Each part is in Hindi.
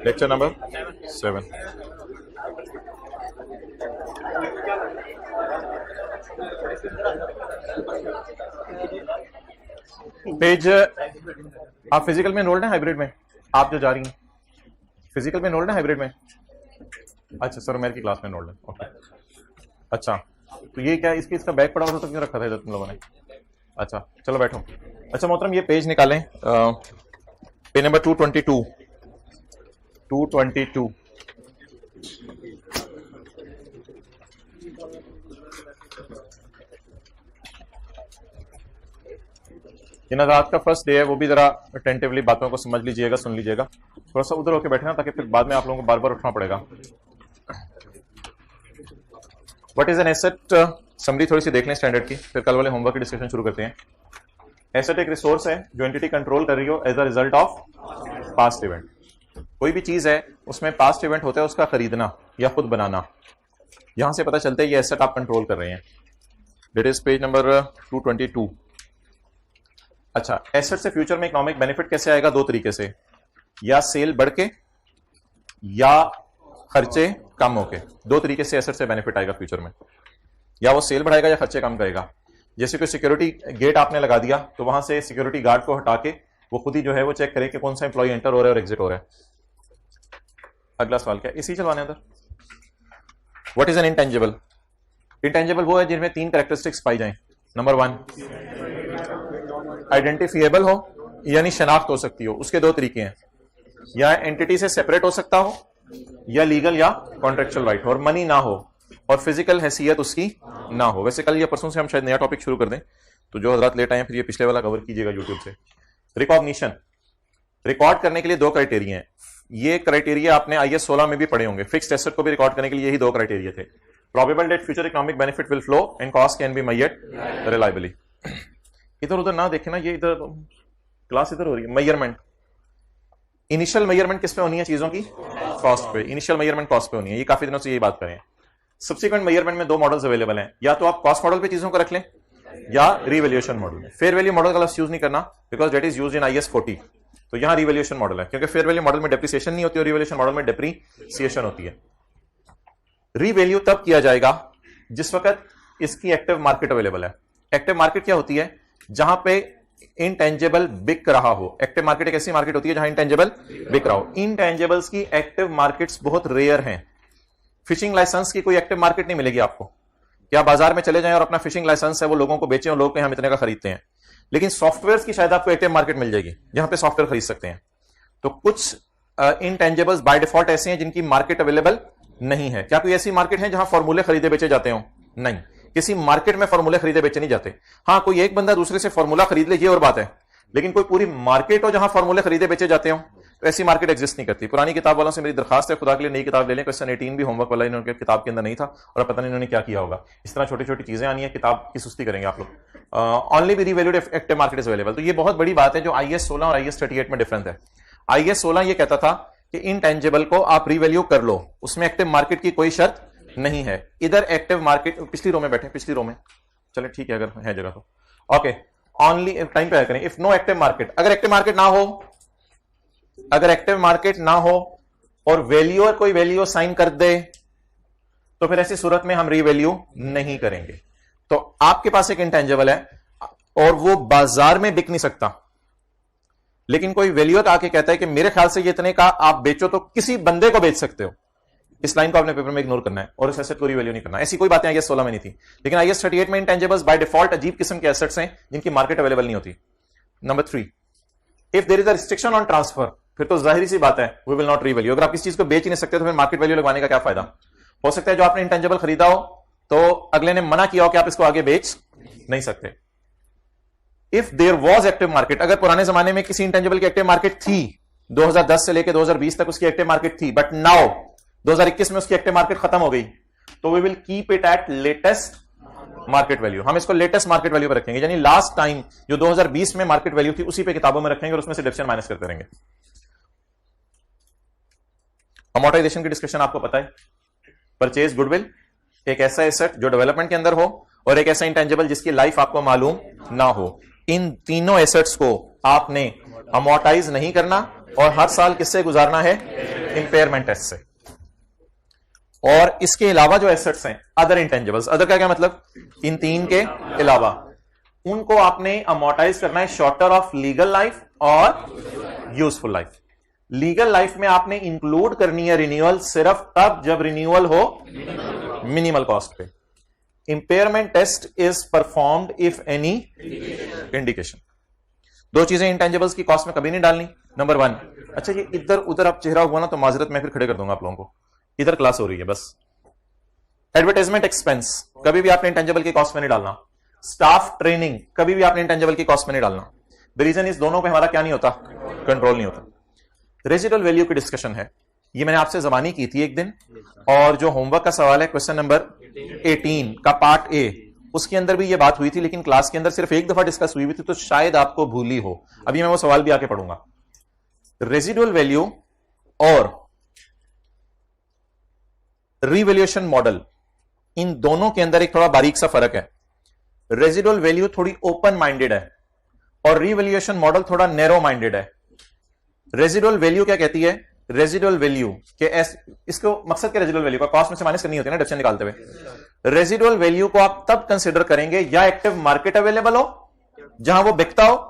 Lecture number 7। पेज, आप फिजिकल में एनरोल्ड हैं हाइब्रिड में? आप जो जा रही हैं फिजिकल में एनरोल्ड हैं हाइब्रिड में? अच्छा सर, मेरी क्लास में एनरोल्ड है। ओके अच्छा, तो ये क्या इसका बैग पड़ा हुआ था तो क्यों रखा था इधर तुम लोगों ने? अच्छा चलो बैठो। अच्छा मोहतरम, ये पेज निकालें, पेज नंबर 222। ये रात का फर्स्ट डे है, वो भी जरा अटेंटिवली बातों को समझ लीजिएगा, सुन लीजिएगा। थोड़ा सा उधर होकर बैठे ना, ताकि फिर बाद में आप लोगों को बार बार उठना पड़ेगा। What is an asset? Summary थोड़ी सी देख लें स्टैंडर्ड की, फिर कल वाले होमवर्क की डिस्कशन शुरू करते हैं। एसेट एक रिसोर्स है जो एंटिटी कंट्रोल कर रही हो as a result of past event. कोई भी चीज है उसमें पास्ट इवेंट होता है उसका खरीदना या खुद बनाना, यहां से पता चलता है ये एसेट आप कंट्रोल कर रहे हैं। That is page number 222। अच्छा, एसेट से फ्यूचर में इकोनॉमिक बेनिफिट कैसे आएगा? दो तरीके से, या सेल बढ़ के या खर्चे कम होके। दो तरीके से एसेट से बेनिफिट आएगा फ्यूचर में, या वो सेल बढ़ाएगा या खर्चे कम करेगा। जैसे कोई सिक्योरिटी गेट आपने लगा दिया तो वहां से सिक्योरिटी गार्ड को हटा के वो खुद ही जो है वो चेक करे कि कौन सा एम्प्लॉय एंटर हो रहा है और एग्जिट हो रहा है। अगला सवाल क्या, इसी चलवाने अंदर। What is an intangible? Intangible वो है जिनमें तीन कैरेक्टरिस्टिक्स पाई जाएं। नंबर 1, आइडेंटिफिएबल हो, यानी शनाख्त हो सकती हो। उसके दो तरीके हैं, या एंटिटी से सेपरेट हो सकता हो, या लीगल या कॉन्ट्रेक्चुअल राइट हो, और मनी ना हो, और फिजिकल हैसियत उसकी ना हो। वैसे कल या परसों से हम शायद नया टॉपिक शुरू कर दें, तो जो हजरात लेट आए फिर ये पिछले वाला कवर कीजिएगा यूट्यूब से। रिकॉग्निशन, रिकॉर्ड करने के लिए दो क्राइटेरिया हैं। ये क्राइटेरिया आपने IS 16 में भी पढ़े होंगे। फिक्स्ड एसेट को भी रिकॉर्ड करने के लिए यही दो क्राइटेरिया थे। Probable that future economic benefit will flow and cost can be measured reliably. इधर उधर ना देखे ना, ये इधर क्लास इधर हो रही है। मेजरमेंट, इनिशियल मेजरमेंट किस पे होनी है? चीजों की कॉस्ट पे। इनिशियल मेजरमेंट कॉस्ट पे होनी है, ये काफी दिनों से यही बात करें। सब्सिक्वेंट मेजरमेंट में दो मॉडल्स अवेलेबल हैं, या तो आप कॉस्ट मॉडल पे चीजों को रख लें या रिवैल्यूएशन मॉडल में। फेयर वैल्यू मॉडल का लफ्ज़ यूज नहीं करना, because that is used in IS 40। तो यहां रिवैल्यूएशन मॉडल है, क्योंकि फेयर वैल्यू मॉडल में डेप्रिसिएशन नहीं होती और रिवैल्यूएशन मॉडल में डेप्रिसिएशन होती है। रिवैल्यू तब किया जाएगा जिस वक्त इसकी एक्टिव मार्केट अवेलेबल है। एक्टिव मार्केट क्या होती है? जहां पे इंटेंजिबल बिक रहा हो। एक्टिव मार्केट एक ऐसी मार्केट होती है जहां इंटेंजिबल बिक रहा हो। इंटेंजिबल्स की एक्टिव मार्केट्स बहुत रेयर हैं। फिशिंग लाइसेंस की कोई एक्टिव मार्केट नहीं मिलेगी आपको, क्या बाजार में चले जाएं और अपना फिशिंग लाइसेंस है वो लोगों को बेचें और लोग हम इतने का खरीदते हैं। लेकिन सॉफ्टवेयर की शायद आपको एक्टिव मार्केट मिल जाएगी जहां पे सॉफ्टवेयर खरीद सकते हैं। तो कुछ इंटेंजिबल्स बाय डिफॉल्ट ऐसे हैं जिनकी मार्केट अवेलेबल नहीं है। क्या कोई ऐसी मार्केट है जहां फॉर्मूले खरीदे बेचे जाते हो? नहीं, किसी मार्केट में फॉर्मूले खरीदे बेचे नहीं जाते। हाँ, कोई एक बंदा दूसरे से फॉर्मूला खरीद ले, ये और बात है, लेकिन कोई पूरी मार्केट हो जहां फॉर्मूले खरीदे बेचे जाते हो, तो ऐसी मार्केट एग्जिस्ट नहीं करती। पुरानी किताब वालों से मेरी दरखास्त है, खुदा के लिए नई किताब ले लें। क्वेश्चन 18 भी होमवर्क वाला इन्होंने किताब के अंदर नहीं था, और पता नहीं इन्होंने क्या किया होगा। इस तरह छोटी छोटी चीजें आनी है, किताब की सुस्ती करेंगे आप लोग। Only be revalued active market is available. तो ये बहुत बड़ी बात है जो IS 16 और IS 38 में डिफरेंस है। IS 16 ये कहता था कि इंटेंजिबल को आप रिवैल्यू कर लो, उसमें एक्टिव मार्केट की कोई शर्त नहीं है। इधर एक्टिव मार्केट, पिछली रो में बैठे, पिछली रो में, चले ठीक है अगर है जगह तो। ओके, ओनली टाइम पे करें। इफ नो एक्टिव मार्केट, अगर एक्टिव मार्केट ना हो, अगर एक्टिव मार्केट ना हो और वैल्यूअर कोई वैल्यू साइन कर दे, तो फिर ऐसी सूरत में हम रीवैल्यू नहीं करेंगे। तो आपके पास एक इंटेंजिबल है और वो बाजार में बिक नहीं सकता, लेकिन कोई वैल्यूअर आके कहता है कि मेरे ख्याल से ये इतने का आप बेचो, तो किसी बंदे को बेच सकते हो। इस लाइन को आपने पेपर में इग्नोर करना है और इस एसेट को रिवैल्यू नहीं करना। ऐसी कोई बातें IS 16 में नहीं थी, लेकिन IS 38 में इंटेंजिबल्स बाय डिफॉल्ट अजीब किस्म के एसेट्स हैं जिनकी मार्केट अवेलेबल नहीं होती। Number 3, if there is a restriction on transfer, फिर तो जाहिर सी बात है वी विल नॉट रिवैल्यू। अगर आप किसी चीज को बेच ही नहीं सकते तो फिर मार्केट वैल्यू लगवाने का क्या फायदा? हो सकता है जो आपने इंटेंजिबल खरीदा हो तो अगले ने मना किया हो कि आप इसको आगे बेच नहीं सकते। If there was active market, अगर पुराने जमाने में किसी इंटेंजिबल की एक्टिव मार्केट थी, 2010 से लेकर 2020 तक उसकी एक्टिव मार्केट थी, बट नाउ 2021 में उसकी एक्टिव मार्केट खत्म हो गई, तो we will keep it at latest market value. हम इसको लेटेस्ट मार्केट वैल्यू पर रखेंगे, यानी लास्ट टाइम जो 2020 में मार्केट वैल्यू थी उसी पे किताबों में रखेंगे और उसमें से डिडक्शन माइनस करते रहेंगे। अमोर्टाइजेशन की डिस्कशन आपको पता है। परचेज गुडविल, एक ऐसा एसेट जो डेवलपमेंट के अंदर हो और एक ऐसा इंटेंजिबल जिसकी लाइफ आपको मालूम ना हो। इन तीनों एसेट्स को आपने अमोर्टाइज नहीं करना और हर साल किससे गुजारना है? इंपेयरमेंट टेस्ट से। और इसके अलावा जो एसेट्स हैं अदर इंटेंजिबल्स, अदर का क्या मतलब, इन तीन के अलावा उनको आपने अमोर्टाइज करना है शॉर्टर ऑफ लीगल लाइफ और यूजफुल लाइफ। लीगल लाइफ में आपने इंक्लूड करनी है रिन्यूअल सिर्फ तब जब रिन्यूअल हो मिनिमल कॉस्ट पे। Impairment test is performed if any indication. दो चीजें इंटेंजिबल्स की कॉस्ट में कभी नहीं डालनी। नंबर वन, अच्छा ये इधर उधर अब चेहरा हुआ ना तो माजरत मैं फिर खड़े कर दूंगा आप लोगों को, इधर क्लास हो रही है बस। एडवर्टाइजमेंट एक्सपेंस कभी भी आपने इंटेंजिबल की कॉस्ट में नहीं डालना। स्टाफ ट्रेनिंग कभी भी आपने इंटेंजिबल की कॉस्ट में नहीं डालना। द रीजन इस दोनों पे हमारा क्या नहीं होता, कंट्रोल नहीं होता। रेजिडुअल वैल्यू की डिस्कशन है, ये मैंने आपसे जबानी की थी एक दिन, और जो होमवर्क का सवाल है क्वेश्चन नंबर 18 का पार्ट ए, उसके अंदर भी ये बात हुई थी, लेकिन क्लास के अंदर सिर्फ एक दफा डिस्कस हुई थी तो शायद आपको भूली हो। अभी मैं वो सवाल भी आके पढ़ूंगा। रेजिडुअल वैल्यू और रीवैल्यूएशन मॉडल, इन दोनों के अंदर एक थोड़ा बारीक सा फर्क है। रेजिडुअल वैल्यू थोड़ी ओपन माइंडेड है और रीवैल्यूएशन मॉडल थोड़ा नैरो माइंडेड है। रेजिडुअल वैल्यू क्या कहती है, रेजिडुअल वैल्यू के इसको मकसद के रेजिडुअल वैल्यू का कॉस्ट में से माइनस करनी होती है ना डिडक्शन निकालते हुए। रेजिडुअल वैल्यू को आप तब कंसिडर करेंगे या एक्टिव मार्केट अवेलेबल हो जहां वो बिकता हो,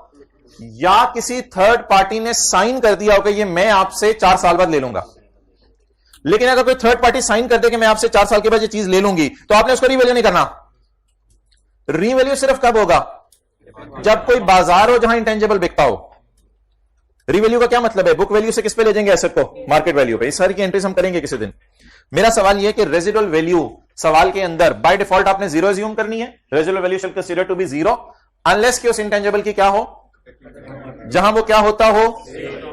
या किसी थर्ड पार्टी ने साइन कर दिया हो कि ये मैं आपसे 4 साल बाद ले लूंगा। लेकिन अगर कोई थर्ड पार्टी साइन कर दे कि मैं आपसे 4 साल के बाद ये चीज ले लूंगी, तो आपने उसको रीवैल्यू नहीं करना। रीवैल्यू सिर्फ कब होगा, जब कोई बाजार हो जहां इंटेंजिबल बिकता हो। रीवैल्यू का क्या मतलब है, बुक वैल्यू से किस पे ले जाएंगे एसेट को, मार्केट वैल्यू पे। इस सारी की एंट्रीज हम करेंगे किसी दिन। मेरा सवाल यह है कि रेजिडुअल वैल्यू सवाल के अंदर बाय डिफॉल्ट आपने जीरो एज्यूम करनी है। Residual value shall consider to be zero unless कि उस इंटेंजिबल की क्या हो, जहां वो क्या होता हो,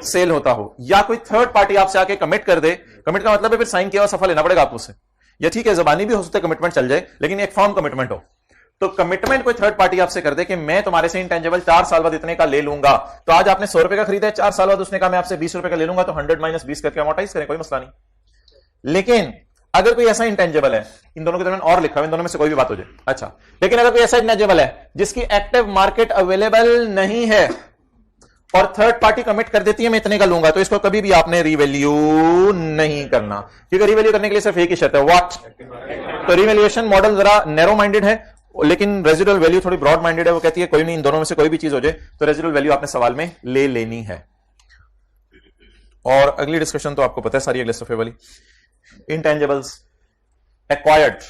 सेल होता हो, या कोई थर्ड पार्टी आपसे आके कमिट कर दे। कमिट का मतलब है फिर साइन किया हुआ सफा लेना पड़ेगा आपको उससे, या ठीक है जबानी भी हो सकता है कमिटमेंट चल जाए, लेकिन एक फॉर्म कमिटमेंट हो। तो कमिटमेंट कोई थर्ड पार्टी आपसे कर दे कि मैं तुम्हारे से इंटेंजिबल 4 साल बाद इतने का ले लूंगा, तो आज आपने 100 रुपए का खरीदा है, 4 साल बाद उसने कहा मैं आपसे 20 रुपए का ले लूंगा, तो 100 माइनस 20 करके अमोर्टाइज करें, कोई मसला नहीं। लेकिन अगर कोई ऐसा इंटेंजिबल है, इन दोनों के दरमियान और लिखा है, इन दोनों में से कोई भी बात हो जाए, अच्छा, लेकिन अगर कोई ऐसा इंटेंजिबल है जिसकी एक्टिव मार्केट अवेलेबल नहीं है और थर्ड पार्टी कमिट कर देती है मैं इतने का लूंगा, तो इसको कभी भी आपने रीवैल्यू नहीं करना, क्योंकि रीवैल्यू करने के लिए सिर्फ एक ही शर्त है, व्हाट। तो रीवैल्यूएशन मॉडल जरा नैरो माइंडेड है, लेकिन रेजिडुअल वैल्यू थोड़ी ब्रॉड माइंडेड है। वो कहती है कोई नहीं, इन दोनों में से कोई भी चीज हो जाए तो रेजिडुअल वैल्यू आपने सवाल में ले लेनी है। और अगली डिस्कशन तो आपको पता है सारी, अगले सफे वाली। Intangibles, acquired.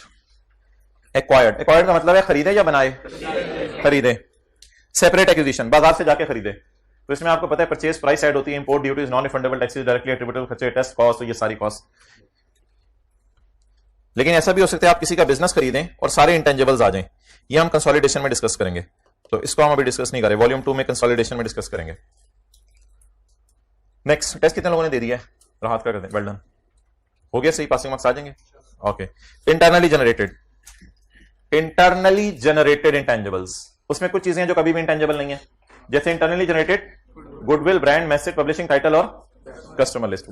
एक्वायर्ड का मतलब है खरीदे या बनाए, खरीदे। सेपरेट एक्विजिशन, बाजार से जाके खरीदे। तो इसमें आपको पता है परचेज प्राइस ऐड होती है, import duties, non refundable taxes, directly attributable खर्चे, टेस्ट कॉस्ट, ये सारी कॉस्ट। लेकिन ऐसा भी हो सकता है आप किसी का बिजनेस खरीदें और सारे इंटेंजिबल्स आ जाएं। ये हम कंसोलिडेशन में डिस्कस करेंगे, तो इसको हम अभी डिस्कस नहीं करें, वॉल्यूम 2 में कंसोलिडेशन में डिस्कस करेंगे। नेक्स्ट टेस्ट कितने लोगों ने दे दिया है, राहत का कर दें, वेल डन, हो गया सही, पासिंग मार्क्स आ जाएंगे। ओके, इंटरनली जनरेटेड इंटेंजिबल्स, उसमें कुछ चीजें जो कभी भी इंटेंजिबल नहीं है, जैसे internally generated goodwill, brand, message, publishing, title और कस्टमर लिस्ट।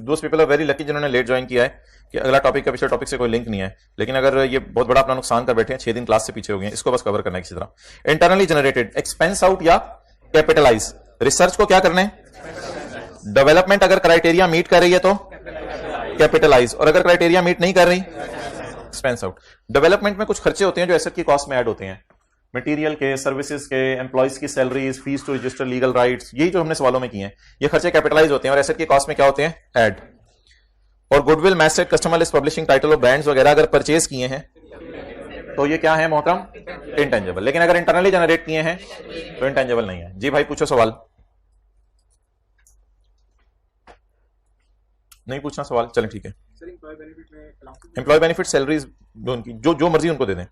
दोस्त पीपल आर वेरी लकी जिन्होंने लेट ज्वाइन किया है कि अगला टॉपिक का पिछले टॉपिक से कोई लिंक नहीं है, लेकिन अगर ये बहुत बड़ा अपना नुकसान कर बैठे हैं, 6 दिन क्लास से पीछे हो गए हैं, इसको बस कवर करना है किसी तरह। इंटरनली जनरेटेड, एक्सपेंस आउट या कैपिटलाइज। रिसर्च को क्या करना है, डेवलपमेंट अगर क्राइटेरिया मीट कर रही है तो कैपिटलाइज, और अगर क्राइटेरिया मीट नहीं कर रही एक्सपेंस आउट। डेवलपमेंट में कुछ खर्चे होते हैं जो एसेट की कॉस्ट में ऐड होते हैं, मटेरियल के, सर्विसेज के, एम्प्लॉइज की salaries, fees to register legal rights, यही जो हमने सवालों में किए हैं, ये खर्चे कैपिटलाइज होते हैं और एसेट की कॉस्ट में क्या होते हैं, ऐड। और goodwill, message, customer list, publishing, title और ब्रांड्स वगैरह अगर परचेज किए हैं तो ये क्या है मोहतरम, इंटेंजिबल। लेकिन अगर इंटरनली जनरेट किए हैं तो इंटेंजिबल नहीं है। जी भाई पूछो सवाल, नहीं पूछना सवाल, चलें ठीक है। एम्प्लॉय बेनिफिट, सैलरीज उनकी जो मर्जी उनको दे दें।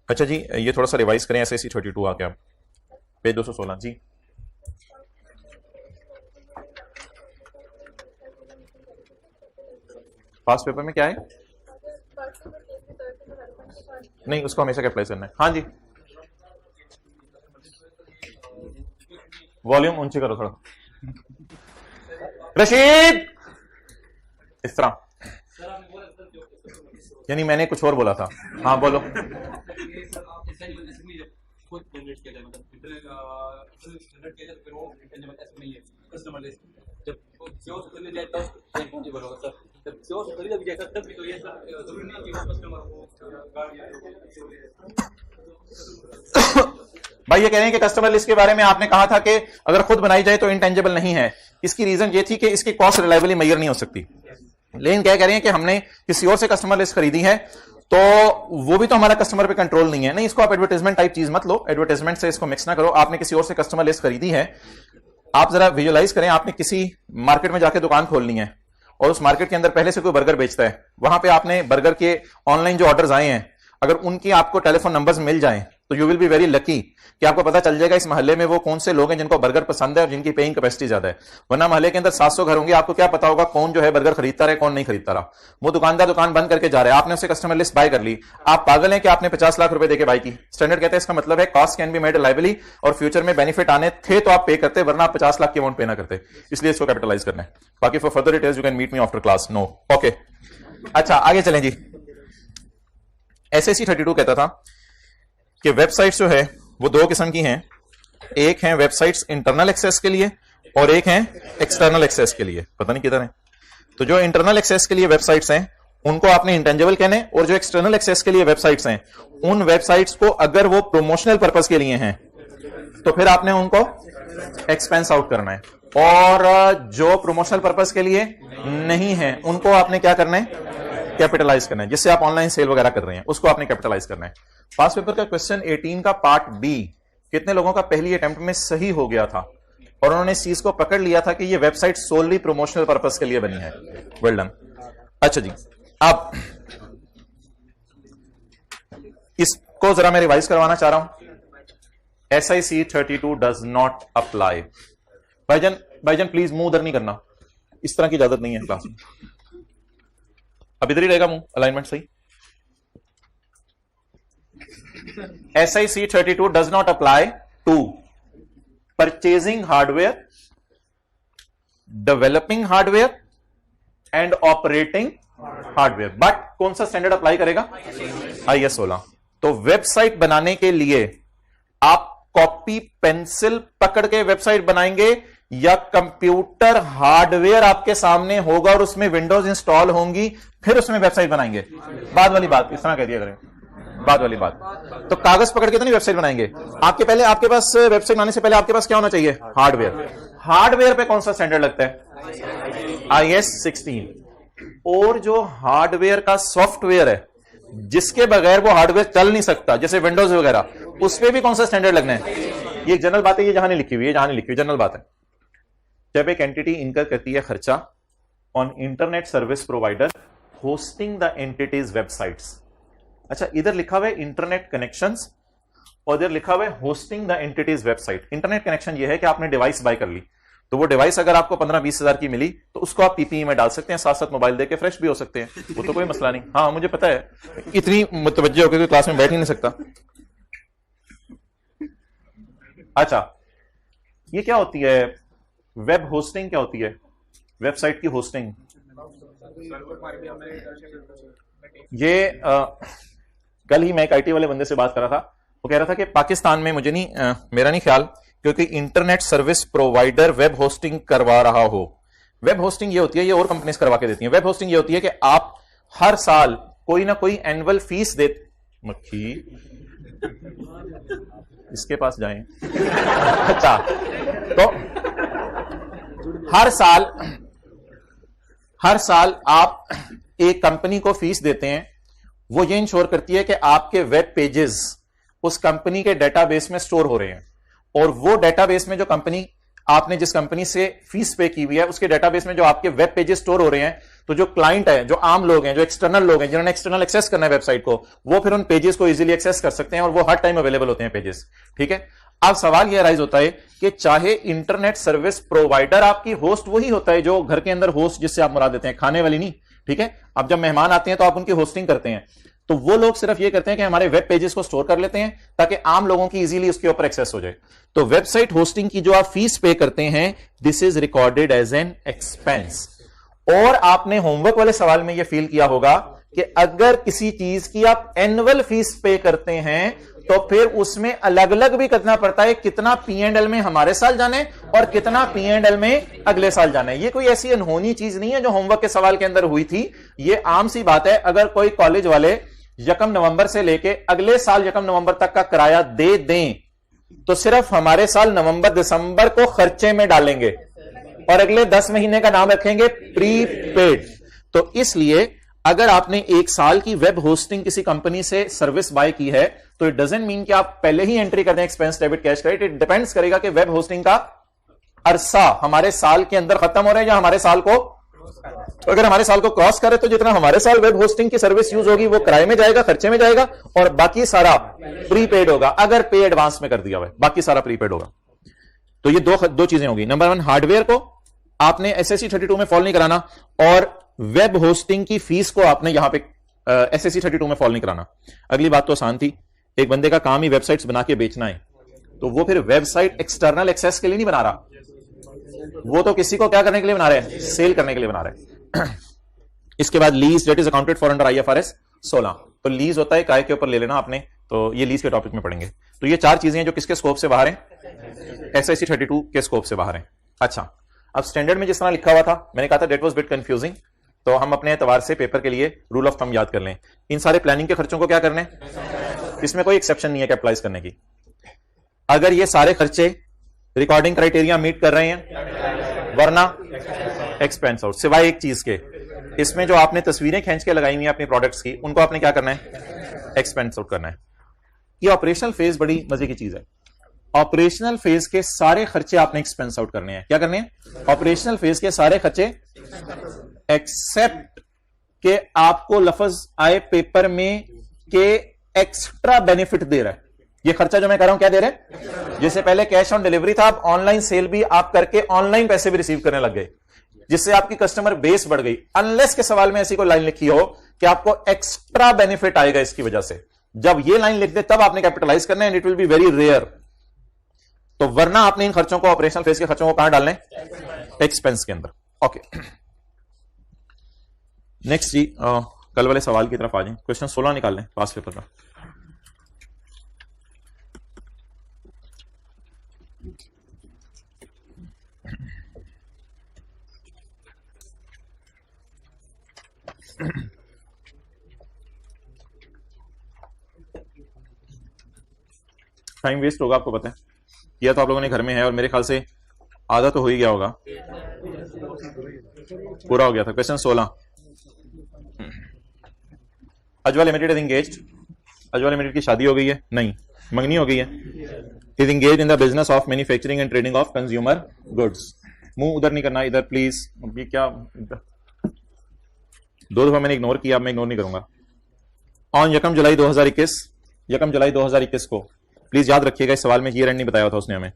अच्छा जी, ये थोड़ा सा रिवाइज करें, SAC 32 आ गया, पेज 216 जी। पास पेपर में क्या है, नहीं उसको हमेशा अप्लाई करना है। हाँ जी, वॉल्यूम ऊंची करो थोड़ा। रशीद, इस तरह, यानी मैंने कुछ और बोला था। हाँ बोलो। भाई ये कह रहे हैं कि कस्टमर लिस्ट के बारे में आपने कहा था कि अगर खुद बनाई जाए तो इंटेंजिबल नहीं है। इसकी रीजन ये थी कि इसकी कॉस्ट रिलायबली मेजर नहीं हो सकती। लेकिन क्या कह रहे हैं कि हमने किसी और से कस्टमर लिस्ट खरीदी है तो वो भी तो हमारा कस्टमर पे कंट्रोल नहीं है। नहीं, इसको आप एडवर्टाइजमेंट टाइप चीज मत लो, एडवर्टाइजमेंट से इसको मिक्स ना करो। आपने किसी और से कस्टमर लिस्ट खरीदी है, आप जरा विजुअलाइज करें, आपने किसी मार्केट में जाके दुकान खोलनी है और उस मार्केट के अंदर पहले से कोई बर्गर बेचता है, वहां पे आपने बर्गर के ऑनलाइन जो ऑर्डर्स आए हैं अगर उनकी आपको टेलीफोन नंबर्स मिल जाएं तो you will be very lucky कि आपको पता चल जाएगा इस मोहल्ले में वो कौन से लोग हैं जिनको बर्गर पसंद है और जिनकी पेइंग कैपेसिटी ज्यादा है। वरना मोहल्ले के अंदर 700 घर होंगे, आपको क्या पता होगा कौन जो है बर्गर खरीदता रहा है कौन नहीं खरीदता रहा। वो दुकानदार दुकान बंद करके जा रहा है, आपने उससे कस्टमर लिस्ट बाय कर ली, आप पागल हैं कि आपने 50 लाख रुपए देके बाय की। स्टैंडर्ड कहते हैं इसका मतलब है कॉस्ट कैन बी मेड लायबली, और फ्यूचर में बेनिफिट आने थे तो आप पे करते, वरना आप 50 लाख की अमाउंट पे ना करते। इसलिए इसको कैपिटलाइज करना है। बाकी for further details you can meet me after class. No okay, अच्छा आगे चलें जी। SAC 32 कहता था कि वेबसाइट्स जो है वो दो किस्म की हैं, एक है वेबसाइट्स इंटरनल एक्सेस के लिए और एक है एक्सटर्नल एक्सेस के लिए। पता नहीं किधर है। तो जो इंटरनल एक्सेस के लिए वेबसाइट्स हैं उनको आपने इंटेंजिबल कहने, और जो एक्सटर्नल एक्सेस के लिए वेबसाइट्स हैं उन वेबसाइट्स को अगर वो प्रोमोशनल पर्पस के लिए हैं तो फिर आपने उनको एक्सपेंस आउट करना है, और जो प्रोमोशनल पर्पस के लिए नहीं है उनको आपने क्या करना है, कैपिटलाइज करना है। जिससे आप ऑनलाइन सेल वगैरह कर रहे हैं उसको आपने कैपिटलाइज करना है। पास पेपर का क्वेश्चन 18 का पार्ट बी कितने लोगों का पहली अटेम्प्ट में सही हो गया था और उन्होंने इस चीज को पकड़ लिया था कि ये वेबसाइट सोलली प्रमोशनल पर्पस के लिए बनी है। Well done. अच्छा जी, अब इसको जरा मैं रिवाइज करवाना चाह रहा हूं। SIC 32 does not apply. भाईजान प्लीज मुंह उधर नहीं करना, इस तरह की इजाजत नहीं है क्लास में। अब इधर ही रहेगा मुंह, अलाइनमेंट सही। SIC 32 does not apply to purchasing hardware, developing hardware and operating hardware, but कौन सा स्टैंडर्ड अप्लाई करेगा, IS 16। तो वेबसाइट बनाने के लिए आप कॉपी पेंसिल पकड़ के वेबसाइट बनाएंगे या कंप्यूटर हार्डवेयर आपके सामने होगा और उसमें विंडोज इंस्टॉल होंगी फिर उसमें वेबसाइट बनाएंगे। बाद वाली बात इस तरह कह दिया करें, बाद वाली बात। तो कागज पकड़ के तो नहीं वेबसाइट बनाएंगे। आपके पास वेबसाइट बनाने से पहले आपके पास क्या होना चाहिए, हार्डवेयर। हार्डवेयर पे कौन सा स्टैंडर्ड लगता है, IS 16। और जो हार्डवेयर का सॉफ्टवेयर है जिसके बगैर वो हार्डवेयर चल नहीं सकता, जैसे विंडोज वगैरह, उस पर भी कौन सा स्टैंडर्ड लगना है। ये जनरल बात है, ये जहां नहीं लिखी हुई है, जहां नहीं लिखी हुई जनरल बात है। जब एक एंटिटी इनकर करती है खर्चा on internet service provider hosting the entities websites. अच्छा, इधर लिखा हुआ है इंटरनेट कनेक्शंस और इधर लिखा हुआ है hosting the entities website. Internet connection ये है कि आपने डिवाइस बाय कर ली, तो वो डिवाइस अगर आपको 15-20 हजार की मिली तो उसको आप PPE में डाल सकते हैं, साथ साथ मोबाइल देके फ्रेश भी हो सकते हैं, वो तो कोई मसला नहीं। हाँ मुझे पता है, इतनी मुतवज्जो होकर क्लास में बैठ ही नहीं सकता। अच्छा, ये क्या होती है वेब होस्टिंग, क्या होती है वेबसाइट की होस्टिंग। ये कल ही मैं एक IT वाले बंदे से बात कर रहा था, वो कह रहा था कि पाकिस्तान में, मुझे नहीं मेरा नहीं ख्याल, क्योंकि internet service provider web hosting करवा रहा हो। वेब होस्टिंग ये होती है, ये और कंपनीज करवा के देती हैं। वेब होस्टिंग ये होती है कि आप हर साल कोई ना कोई एनुअल फीस दे, मक्खी इसके पास जाएं। अच्छा, तो हर साल आप एक कंपनी को फीस देते हैं, वो ये इंश्योर करती है कि आपके वेब पेजेस उस कंपनी के डेटाबेस में स्टोर हो रहे हैं, और वो डेटाबेस में जो कंपनी, आपने जिस कंपनी से फीस पे की हुई है उसके डेटाबेस में जो आपके वेब पेजेस स्टोर हो रहे हैं, तो जो क्लाइंट है, जो आम लोग हैं, जो एक्सटर्नल लोग हैं, जिन्होंने एक्सटर्नल एक्सेस करना है वेबसाइट को, वो फिर उन पेजेस को इजीली एक्सेस कर सकते हैं और वो हर टाइम अवेलेबल होते हैं पेजेस। ठीक है, अब सवाल यह राइज होता है कि चाहे इंटरनेट सर्विस प्रोवाइडर आपकी होस्ट वही होता है जो घर के अंदर होस्ट जिससे आप मुराद देते हैं, खाने वाली नहीं। ठीक है, अब जब मेहमान आते हैं तो आप उनकी होस्टिंग करते हैं, तो वो लोग सिर्फ ये करते हैं कि हमारे वेब पेजेस को स्टोर कर लेते हैं ताकि आम लोगों की इजीली उसके ऊपर एक्सेस हो जाए। तो वेबसाइट होस्टिंग की जो आप फीस पे करते हैं, this is recorded as an expense. और आपने होमवर्क वाले सवाल में यह फील किया होगा कि अगर किसी चीज की आप एनुअल फीस पे करते हैं तो फिर उसमें अलग अलग भी करना पड़ता है, कितना P&L में हमारे साल जाना है और कितना P&L में अगले साल जाना है। ये कोई ऐसी अनहोनी चीज नहीं है जो होमवर्क के सवाल के अंदर हुई थी, ये आम सी बात है। अगर कोई कॉलेज वाले 1 नवंबर से लेके अगले साल 1 नवंबर तक का किराया दे दें तो सिर्फ हमारे साल नवंबर दिसंबर को खर्चे में डालेंगे और अगले 10 महीने का नाम रखेंगे प्रीपेड। तो इसलिए अगर आपने एक साल की वेब होस्टिंग किसी कंपनी से सर्विस बाय की है तो इट डजंट मीन कि आप पहले ही एंट्री कर दें expense debit cash credit. It depends करेगा कि वेब होस्टिंग का अरसा हमारे साल के अंदर खत्म हो रहा है या हमारे साल को, तो अगर हमारे साल को क्रॉस करे तो जितना हमारे साल वेब होस्टिंग की सर्विस यूज होगी वो किराए में जाएगा, खर्चे में जाएगा और बाकी सारा प्रीपेड होगा। अगर पे एडवांस में कर दिया हुआ बाकी सारा प्रीपेड होगा। तो ये दो चीजें होगी। नंबर 1, हार्डवेयर को आपने SSE 32 में फॉल नहीं कराना और वेब होस्टिंग की फीस को आपने यहां पे SSE 32 में फॉल नहीं कराना। अगली बात तो आसान थी, एक बंदे का काम ही वेबसाइट्स बना के बेचना है, तो वो फिर वेबसाइट एक्सटर्नल एक्सेस के लिए नहीं बना रहा, वो तो किसी को क्या करने के लिए बना रहे हैं, सेल करने के लिए बना रहे हैं। इसके बाद lease that is accounted for under IFRS 16। तो लीज होता है काय के ऊपर ले लेना आपने, तो ये लीज के टॉपिक में पढ़ेंगे। तो ये 4 चीजें हैं जो किसके स्कोप से बाहर हैं, SSE 32 के स्कोप से बाहर हैं। अच्छा, अब स्टैंडर्ड में जिस तरह लिखा हुआ था मैंने कहा था डेट वाज बिट कंफ्यूजिंग, तो हम अपने एतबार से पेपर के लिए रूल ऑफ थंब याद कर लें। इन सारे प्लानिंग के खर्चों को क्या करने, इसमें कोई एक्सेप्शन नहीं है कैपिटलाइज करने की। अगर ये सारे खर्चे रिकॉर्डिंग क्राइटेरिया मीट कर रहे हैं वरना एक्सपेंस आउट, सिवाय एक चीज के, इसमें जो आपने तस्वीरें खींच के लगाई हुई हैं अपनी प्रोडक्ट्स की, उनको आपने क्या करना है, एक्सपेंस आउट करना है। ये ऑपरेशनल फेज बड़ी मजे की चीज है। ऑपरेशनल फेज के सारे खर्चे आपने एक्सपेंस आउट करने हैं। क्या करने हैं, ऑपरेशनल फेज के सारे खर्चे, एक्सेप्ट के आपको लफ्ज आए पेपर में के एक्स्ट्रा बेनिफिट दे रहा है। ये खर्चा जो मैं कर रहा हूं क्या दे रहे हैं, जैसे पहले कैश ऑन डिलीवरी था, अब ऑनलाइन सेल भी आप करके ऑनलाइन पैसे भी रिसीव करने लग गए, जिससे आपकी कस्टमर बेस बढ़ गई। अनलेस के सवाल में ऐसी कोई लाइन लिखी हो कि आपको एक्स्ट्रा बेनिफिट आएगा इसकी वजह से, जब ये लाइन लिख दे तब आपने कैपिटलाइज करना है, and it will be very rare. तो वरना आपने इन खर्चों को, ऑपरेशनल फेज के खर्चों को कहां डालने, एक्सपेंस के अंदर। ओके, नेक्स्ट जी, कल वाले सवाल की तरफ आ जाएं। क्वेश्चन 16 निकाल लें पास पेपर का। टाइम वेस्ट होगा, आपको पता है, किया तो आप लोगों ने घर में है और मेरे ख्याल से आधा तो हो ही गया होगा, पूरा हो गया था। Question 16, Ajwa limited is engaged, Ajwa limited की शादी हो गई है, नहीं मंगनी हो गई है, is engaged in the business of manufacturing and trading of consumer goods. मुंह उधर नहीं करना, इधर प्लीज। ये क्या, 2 दफा मैंने इग्नोर किया, अब मैं इग्नोर नहीं करूंगा। ऑन 1 जुलाई 2021, 1 जुलाई 2021 को, प्लीज याद रखिएगा इस सवाल में ईयर एंड नहीं बताया हुआ था उसने, हमें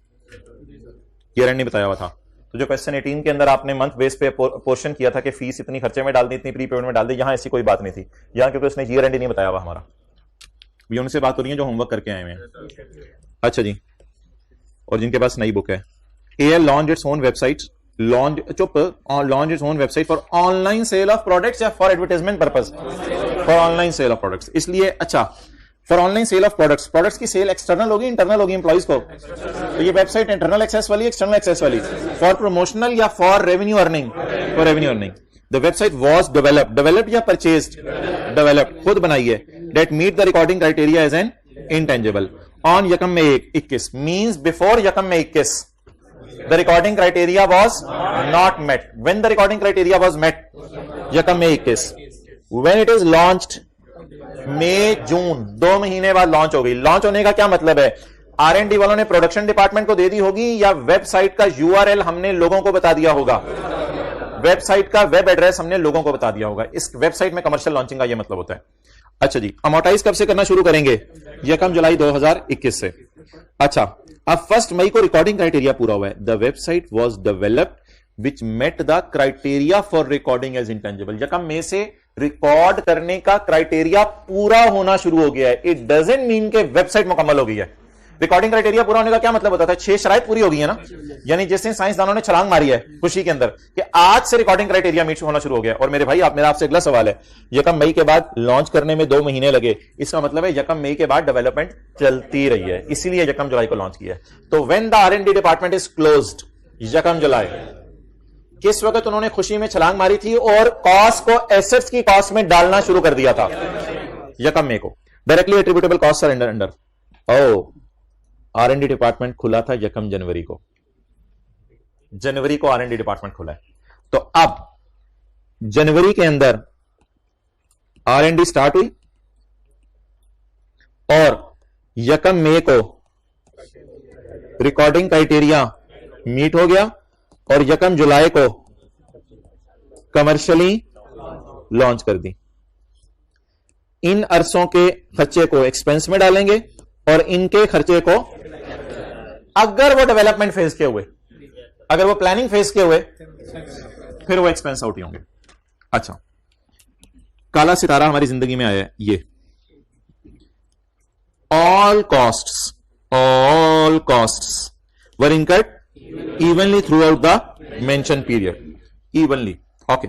ईयर एंड नहीं बताया हुआ था। तो जो क्वेश्चन 18 के अंदर आपने मंथ बेस पे पोर्शन किया था कि फीस इतनी खर्चे में डाल दी, इतनी प्री पेमेंट में डाल दी, यहां ऐसी कोई बात नहीं थी, यहां क्योंकि उसने ईयर एंड नहीं बताया हुआ हमारा। ये उनसे बात हो रही है जो होमवर्क करके आए हुए हैं। अच्छा जी, और जिनके पास नई बुक है, AL launch its own website, launch its own website for online sale of products या for advertisement purpose, for online sale of products. इसलिए अच्छा, for online sale of products, products की सेल एक्सटर्नल होगी इंटरनल होगी एम्प्लॉइज को, तो ये वेबसाइट इंटरनल एक्सेस वाली, एक्सटर्नल एक्सेस वाली, फॉर प्रमोशनल या for revenue earning, for revenue earning. The website was developed या परचेज्ड, डेवलप्ड, खुद बनाई है, that meet the recording criteria as an intangible on 1 May 21, means before 1 May 21 the recording criteria was not met. When the recording criteria was met, 1 May 21, when it is launched, मई जून 2 महीने बाद लॉन्च हो गई। लॉन्च होने का क्या मतलब है, R&D वालों ने प्रोडक्शन डिपार्टमेंट को दे दी होगी या वेबसाइट का URL हमने लोगों को बता दिया होगा, वेबसाइट का वेब एड्रेस हमने लोगों को बता दिया होगा। इस वेबसाइट में कमर्शियल लॉन्चिंग का यह मतलब होता है। अच्छा जी, अमोर्टाइज कब से करना शुरू करेंगे, 1 जुलाई 2021 से। अच्छा, अब 1 मई को रिकॉर्डिंग क्राइटेरिया पूरा हुआ है। The website was developed which met the criteria for recording as intangible. 1 मई से रिकॉर्ड करने का क्राइटेरिया पूरा होना शुरू हो गया है। इट डजंट मीन के वेबसाइट मुकम्मल हो गई है, रिकॉर्डिंग क्राइटेरिया पूरा होने का क्या मतलब होता था? 6 शराइत पूरी हो गई है ना, यानी जिस दिन साइंसदानों ने छलांग मारी है खुशी के अंदर कि आज से रिकॉर्डिंग क्राइटेरिया मीट होना शुरू हो गया। और मेरे भाई मेरा आपसे अगला सवाल है, 1 मई के बाद लॉन्च करने में 2 महीने लगे, इसका मतलब है 1 मई के बाद डेवलपमेंट चलती रही है, इसीलिए 1 जुलाई को लॉन्च किया है। तो when the R&D department is closed 1 जुलाई, किस वक्त उन्होंने खुशी में छलांग मारी थी और कॉस्ट को एसेट्स की कॉस्ट में डालना शुरू कर दिया था? 1 मई को। Directly attributable cost under R&D department खुला था 1 जनवरी को। जनवरी को R&D डिपार्टमेंट खुला है। तो अब जनवरी के अंदर R&D स्टार्ट हुई और 1 मई को रिकॉर्डिंग क्राइटेरिया मीट हो गया और 1 जुलाई को कमर्शियली लॉन्च कर दी। इन अरसों के खर्चे को एक्सपेंस में डालेंगे और इनके खर्चे को, अगर वो डेवलपमेंट फेज के हुए, अगर वो प्लानिंग फेज के हुए, फिर वो एक्सपेंस आउट ही होंगे। अच्छा, काला सितारा हमारी जिंदगी में आया है ये। All costs were incurred evenly through out the mention period, evenly. Okay,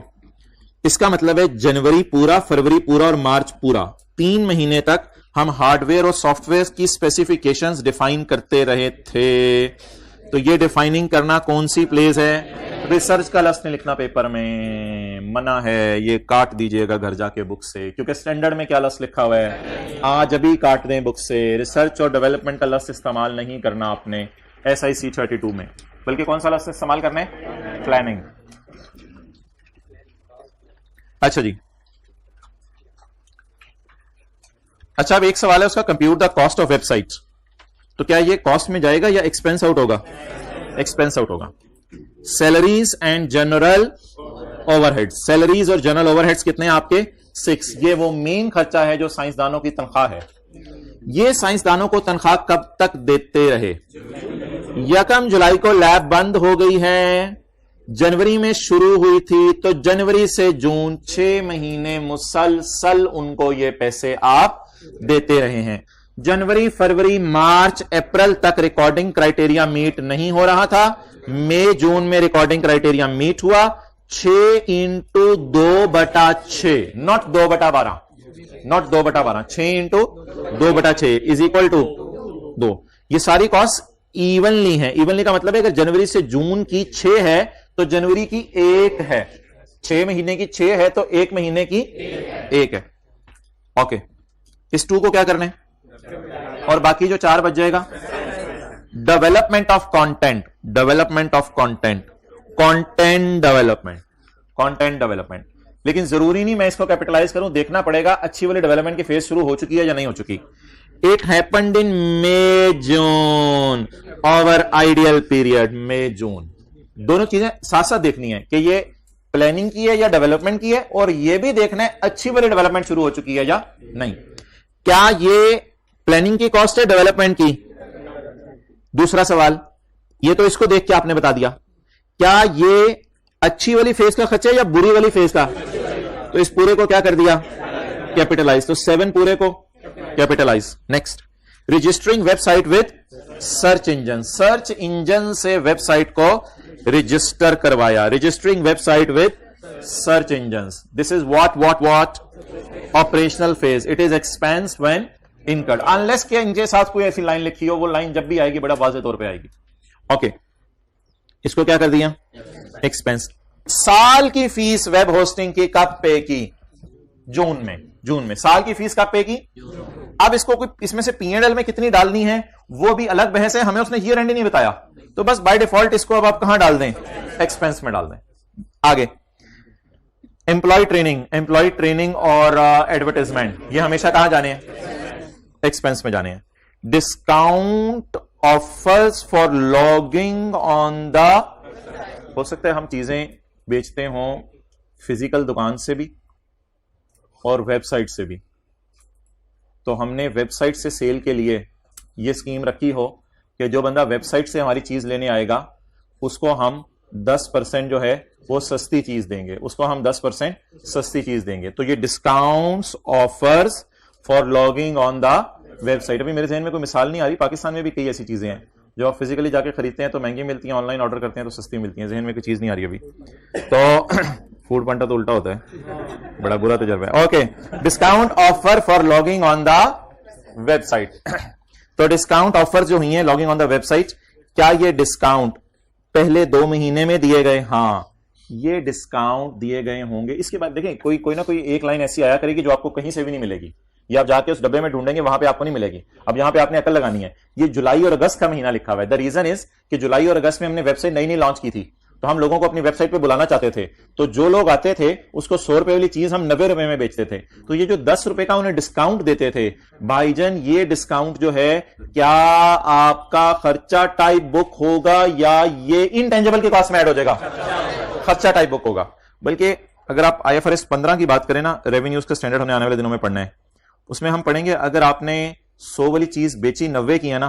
इसका मतलब है जनवरी पूरा, फरवरी पूरा और मार्च पूरा, 3 महीने तक हम हार्डवेयर और सॉफ्टवेयर की स्पेसिफिकेशंस डिफाइन करते रहे थे। तो ये डिफाइनिंग करना कौन सी प्लेस है? रिसर्च का लफ्ज नहीं लिखना पेपर में, मना है, ये काट दीजिएगा घर जाके बुक से, क्योंकि स्टैंडर्ड में क्या लफ्ज लिखा हुआ है, आज अभी काट दें बुक से। रिसर्च और डेवलपमेंट का लफ्ज इस्तेमाल नहीं करना आपने SIC 32 में, बल्कि कौन सा लफ्ज इस्तेमाल करना है? प्लानिंग। अच्छा जी, अच्छा अब एक सवाल है उसका, compute the cost of website. तो क्या ये कॉस्ट में जाएगा या एक्सपेंस आउट होगा? एक्सपेंस आउट होगा। Salaries and general overheads, salaries और जनरल ओवरहेड्स कितने हैं आपके? 6। ये वो मेन खर्चा है जो साइंसदानों की तनख्वाह है। ये साइंसदानों को तनख्वाह कब तक देते रहे? 1 जुलाई को लैब बंद हो गई है, जनवरी में शुरू हुई थी, तो जनवरी से जून 6 महीने मुसलसल उनको ये पैसे आप देते रहे हैं। जनवरी, फरवरी, मार्च, अप्रैल तक रिकॉर्डिंग क्राइटेरिया मीट नहीं हो रहा था। मई, जून में रिकॉर्डिंग क्राइटेरिया मीट हुआ। 6 into 2/6, not 2/12, not 2/12, 6 into 2/6 is equal to 2। ये सारी कॉस्ट इवनली है। इवनली का मतलब है अगर जनवरी से जून की 6 है तो जनवरी की 1 है, 6 महीने की 6 है तो 1 महीने की 1 है। ओके, इस 2 को क्या करना है और बाकी जो 4 बच जाएगा? Development of content, development of content, content development, content development. लेकिन जरूरी नहीं मैं इसको कैपिटलाइज करूं, देखना पड़ेगा अच्छी वाली डेवलपमेंट की फेज शुरू हो चुकी है या नहीं हो चुकी। It happened in May June, our ideal period, May June. दोनों चीजें साथ साथ देखनी है कि ये प्लानिंग की है या डेवलपमेंट की है, और ये भी देखना है अच्छी वाली डेवलपमेंट शुरू हो चुकी है या नहीं। क्या ये प्लानिंग की कॉस्ट है डेवलपमेंट की? दूसरा सवाल, ये तो इसको देख के आपने बता दिया, क्या ये अच्छी वाली फेज का खर्चा है या बुरी वाली फेज का? तो इस पूरे को क्या कर दिया? कैपिटलाइज। तो 7 पूरे को capitalise. Next, registering website with search engine, search engine से वेबसाइट को रजिस्टर करवाया। Registering website with search engine, this is what operational phase. It is expense when incurred, unless के इनके साथ कोई ऐसी लाइन लिखी हो, वो लाइन जब भी आएगी बड़ा वाज़ेह तौर पे आएगी। ओके, इसको क्या कर दिया? एक्सपेंस। साल की फीस वेब होस्टिंग की कब पे की? जून में। जून में साल की फीस कब पे की? अब इसको कोई इसमें से P&L में कितनी डालनी है वो भी अलग बहस है, हमें उसने ईयर एंड नहीं बताया, तो बस बाय डिफॉल्ट इसको अब आप कहां डाल दें? एक्सपेंस में डाल दें। आगे, एम्प्लॉय ट्रेनिंग और एडवर्टाइजमेंट, ये हमेशा कहां जाने हैं? एक्सपेंस में जाने हैं। Discount offers for logging on the, हो सकता है हम चीजें बेचते हों फिजिकल दुकान से भी और वेबसाइट से भी, तो हमने वेबसाइट से सेल के लिए यह स्कीम रखी हो कि जो बंदा वेबसाइट से हमारी चीज लेने आएगा उसको हम 10% जो है वो सस्ती चीज देंगे, उसको हम 10% सस्ती चीज देंगे। तो ये discounts offers for logging on the website. अभी मेरे जहन में कोई मिसाल नहीं आ रही, पाकिस्तान में भी कई ऐसी चीजें हैं जो आप फिजिकली जाके खरीदते हैं तो महंगी मिलती हैं, ऑनलाइन ऑर्डर करते हैं तो सस्ती मिलती हैं। जहन में कोई चीज नहीं आ रही अभी तो फूड पंटा तो उल्टा होता है, बड़ा बुरा तजर्बा है। Okay, discount offer for logging on the website. तो डिस्काउंट ऑफर जो हुई है लॉगिंग ऑन द वेबसाइट, क्या ये डिस्काउंट पहले 2 महीने में दिए गए? हाँ, ये डिस्काउंट दिए गए होंगे। इसके बाद देखें कोई ना कोई एक लाइन ऐसी आया करेगी जो आपको कहीं से भी नहीं मिलेगी, ये आप जाके उस डब्बे में ढूंढेंगे वहां पे आपको नहीं मिलेगी। अब यहां पे आपने अकल लगानी है। ये जुलाई और अगस्त का महीना लिखा हुआ है। द रीजन इज कि जुलाई और अगस्त में हमने वेबसाइट नई लॉन्च की थी, तो हम लोगों को अपनी वेबसाइट पे बुलाना चाहते थे, तो जो लोग आते थे उसको 100 रुपए वाली चीज हम 90 रुपए में बेचते थे। तो ये जो 10 रुपए का उन्हें डिस्काउंट देते थे, भाईजन ये डिस्काउंट जो है क्या आपका खर्चा टाइप बुक होगा या ये इनटेंजिबल के कॉस्ट में ऐड हो जाएगा? खर्चा टाइप बुक होगा। बल्कि अगर आप IFRS 15 की बात करें ना, रेवेन्यूज का स्टैंडर्ड हमें आने वाले दिनों में पढ़ना है, उसमें हम पढ़ेंगे अगर आपने 100 वाली चीज बेची 90 की है ना,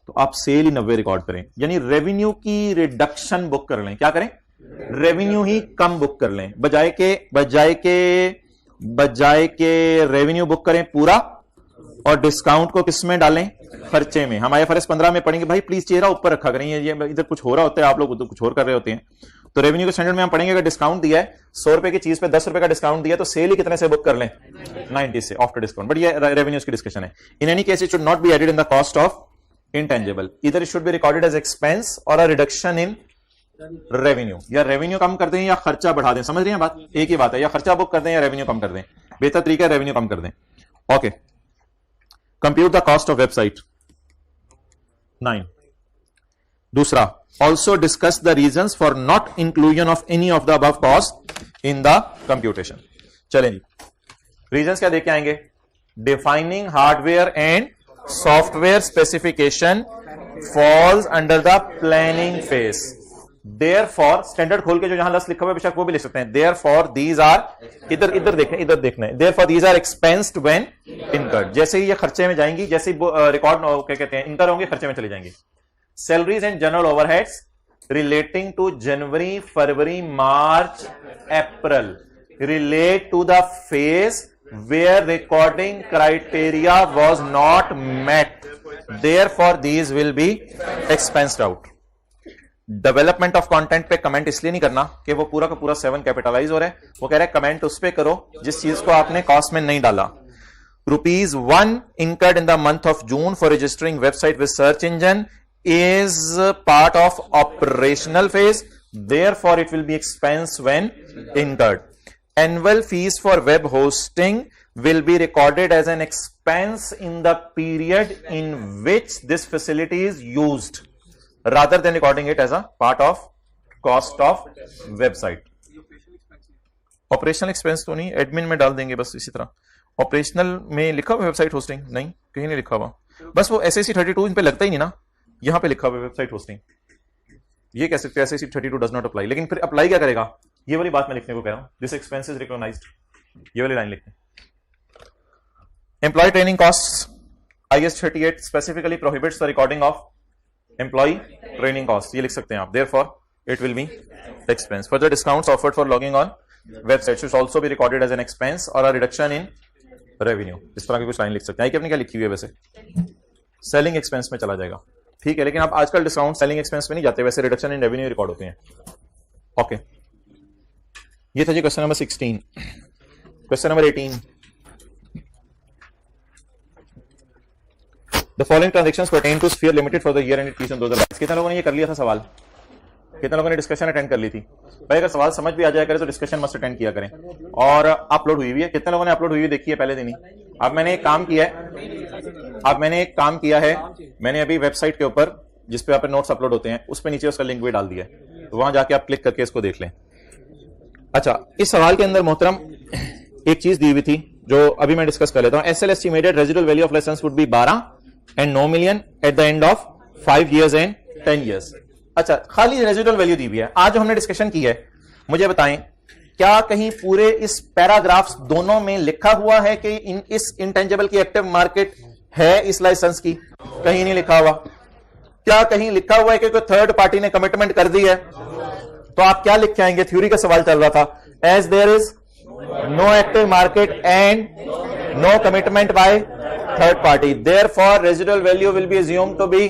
तो आप सेल ही 90 रिकॉर्ड करें, यानी रेवेन्यू की रिडक्शन बुक कर लें। क्या करें? रेवेन्यू ही कम बुक कर लें, बजाय के रेवेन्यू बुक करें पूरा और डिस्काउंट को किस में डालें? खर्चे में। हम IFRS 15 में पढ़ेंगे, भाई प्लीज चेहरा ऊपर रखा करें, ये इधर कुछ हो रहा होता है, आप लोग उधर कुछ और कर रहे होते हैं। तो रेवेन्यू के स्टैंडर्ड में हम पढ़ेंगे अगर डिस्काउंट दिया है 100 रुपए की चीज पे 10 रुपए का डिस्काउंट दिया तो सेल ही कितने से बुक कर लें? 90 से आफ्टर डिस्काउंट। बट ये रेवेन्यूज की डिस्कशन है। In any case it should not be added in the cost of intangible, इधर it should be recorded as expense और अ रिडक्शन इन रेवेन्यू। या रेवेन्यू कम कर दें या खर्चा बढ़ा दें, समझ रहे हैं बात? एक ही बात है, या खर्चा बुक कर दें या रेवेन्यू कम कर दें। बेहतर तरीका है रेवेन्यू कम कर दें। Okay, compute the cost of website 9। दूसरा, also discuss the reasons for not inclusion of any of the above cost in the computation। चलें जी, रीजंस क्या देख के आएंगे? Defining hardware and software specification falls under the planning phase. Therefore, standard खोल के जो यहां लफ्ज लिखा हुआ है बेशक वो भी लिख सकते हैं। देयरफॉर दीज आर, इधर देखें, इधर देखना है। Therefore these are expensed when incurred. जैसे ही ये खर्चे में जाएंगी, जैसे ही रिकॉर्ड क्या कहते हैं इनकर होंगे, खर्चे में चली जाएंगी। Salaries and general overheads relating to January, February, March, April relate to the phase where recording criteria was not met. Therefore, these will be expensed out. Development of content पे कमेंट इसलिए नहीं करना कि वो पूरा का पूरा 7 कैपिटलाइज हो रहा है। वो कह रहा है कमेंट उस पे करो जिस चीज को आपने कॉस्ट में नहीं डाला। ₹1 incurred in the month of June for registering website with search engine is part of operational phase, therefore it will be expense when incurred. Annual fees for web hosting will be recorded as an expense in the period in which this facility is used rather than recording it as a part of cost of website. Operational expense तो नहीं, एडमिन में डाल देंगे बस इसी तरह। ऑपरेशनल में लिखा हुआ वेबसाइट होस्टिंग नहीं, कहीं नहीं लिखा हुआ, बस वो SAC 32 इन पे लगता ही नहीं ना, यहां पे लिखा हुआ वेबसाइट होस्टिंग। ये कह सकते हैं SAC 32 डज नॉट अप्लाई, लेकिन फिर अप्लाई क्या करेगा? ये वाली बात मैं लिखने को कह रहा हूं, दिस एक्सपेंस इज रिकॉग्नाइज्ड, ये वाली लाइन लिखते हैं। Employ training cost, IS 38 specifically prohibits the recording of employ training cost, ये लिख सकते हैं आप। Therefore it will be expense. Further discounts offered for logging on website should also be recorded as an expense और अ रिडक्शन इन रेवेन्यू। इस तरह की कुछ लाइन लिख सकते हैं। आपने क्या लिखी हुई है? वैसे सेलिंग एक्सपेंस में चला जाएगा, ठीक है, लेकिन आप आजकल डिस्काउंट सेलिंग एक्सपेंस में नहीं जाते, वैसे रिडक्शन इन रेवेन्यू रिकॉर्ड होते हैं। ओके, ये था जी question number 16। Question number 18, the following transactions pertain to Sphere Limited for the year ended 2022। कितने लोगों ने ये कर लिया था सवाल? कितने लोगों ने डिस्कशन अटेंड कर ली थी? भाई अगर सवाल समझ भी आ जाया करे तो डिस्कशन मस्ट अटेंड किया करें। और अपलोड हुई है, कितने लोगों ने अपलोड हुई देखी है पहले दिन ही? अब मैंने एक काम किया है, मैंने अभी वेबसाइट के ऊपर जिस पे आप नोट्स अपलोड होते हैं उस पे नीचे उसका लिंक भी डाल दिया है, तो वहां जाके आप क्लिक करके इसको देख लें। अच्छा, इस सवाल के अंदर मोहतरम एक चीज दी हुई थी जो अभी मैं डिस्कस कर लेता हूं। SL estimated residual value of licence would be 12 and $9 million at the end of 5 years and 10 years। अच्छा, खाली रेजिडुअल वैल्यू दी हुई है। आज जो हमने डिस्कशन की है, मुझे बताएं क्या कहीं पूरे इस पैराग्राफ्स दोनों में लिखा हुआ है कि इस इंटेंजिबल की एक्टिव मार्केट है इस लाइसेंस की? कहीं नहीं लिखा हुआ। क्या कहीं लिखा हुआ है कि कोई थर्ड पार्टी ने कमिटमेंट कर दी है? तो आप क्या लिख के आएंगे? थ्योरी का सवाल चल रहा था। As there is no active market and no commitment by third party, therefore residual value will be assumed to be.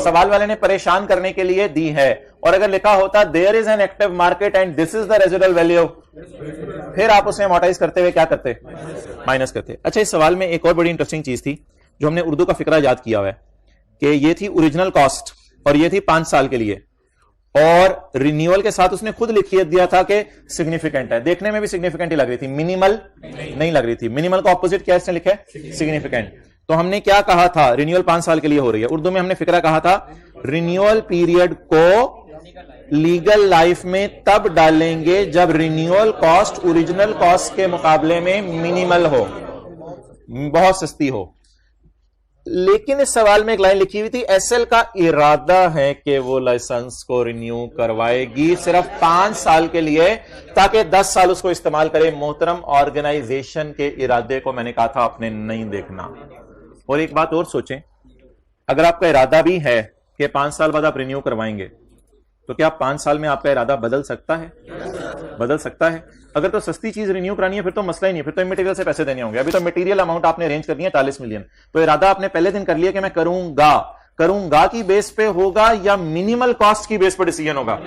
सवाल वाले ने परेशान करने के लिए दी है, और अगर लिखा होता there is an active market and this is the residual value, फिर आप उसे अमोर्टाइज करते हुए क्या करते, माइनस करते। अच्छा, इस सवाल में एक और बड़ी इंटरेस्टिंग चीज थी जो हमने उर्दू का फिक्रा याद किया हुआ है कि ये थी ओरिजिनल कॉस्ट और ये थी 5 साल के लिए, और रिन्यूअल के साथ उसने खुद लिख दिया था कि सिग्निफिकेंट है। देखने में भी सिग्निफिकेंट ही लग रही थी, मिनिमल नहीं लग रही थी। मिनिमल का ऑपोजिट क्या इसने लिखा है, सिग्निफिकेंट। तो हमने क्या कहा था, रिन्यूअल 5 साल के लिए हो रही है। उर्दू में हमने फिक्रा कहा था रिन्यूअल पीरियड को लीगल लाइफ में तब डालेंगे जब रिन्यूअल कॉस्ट ओरिजिनल कॉस्ट के मुकाबले में मिनिमल हो, बहुत सस्ती हो। लेकिन इस सवाल में एक लाइन लिखी हुई थी, एसएल का इरादा है कि वो लाइसेंस को रिन्यू करवाएगी सिर्फ 5 साल के लिए, ताकि 10 साल उसको इस्तेमाल करे। मोहतरम, ऑर्गेनाइजेशन के इरादे को मैंने कहा था आपने नहीं देखना। और एक बात और सोचें, अगर आपका इरादा भी है कि 5 साल बाद आप रिन्यू करवाएंगे, तो क्या 5 साल में आपका इरादा बदल सकता है? बदल सकता है। अगर तो सस्ती चीज रिन्यू करानी है फिर तो मसला ही नहीं, फिर तो मटेरियल से पैसे देने होंगे। अभी तो मटेरियल अमाउंट आपने अरेंज कर दिया 40 मिलियन, तो इरादा आपने पहले दिन कर लिया कि मैं करूंगा की बेस पे होगा या मिनिमल कॉस्ट की बेस पर डिसीजन होगा।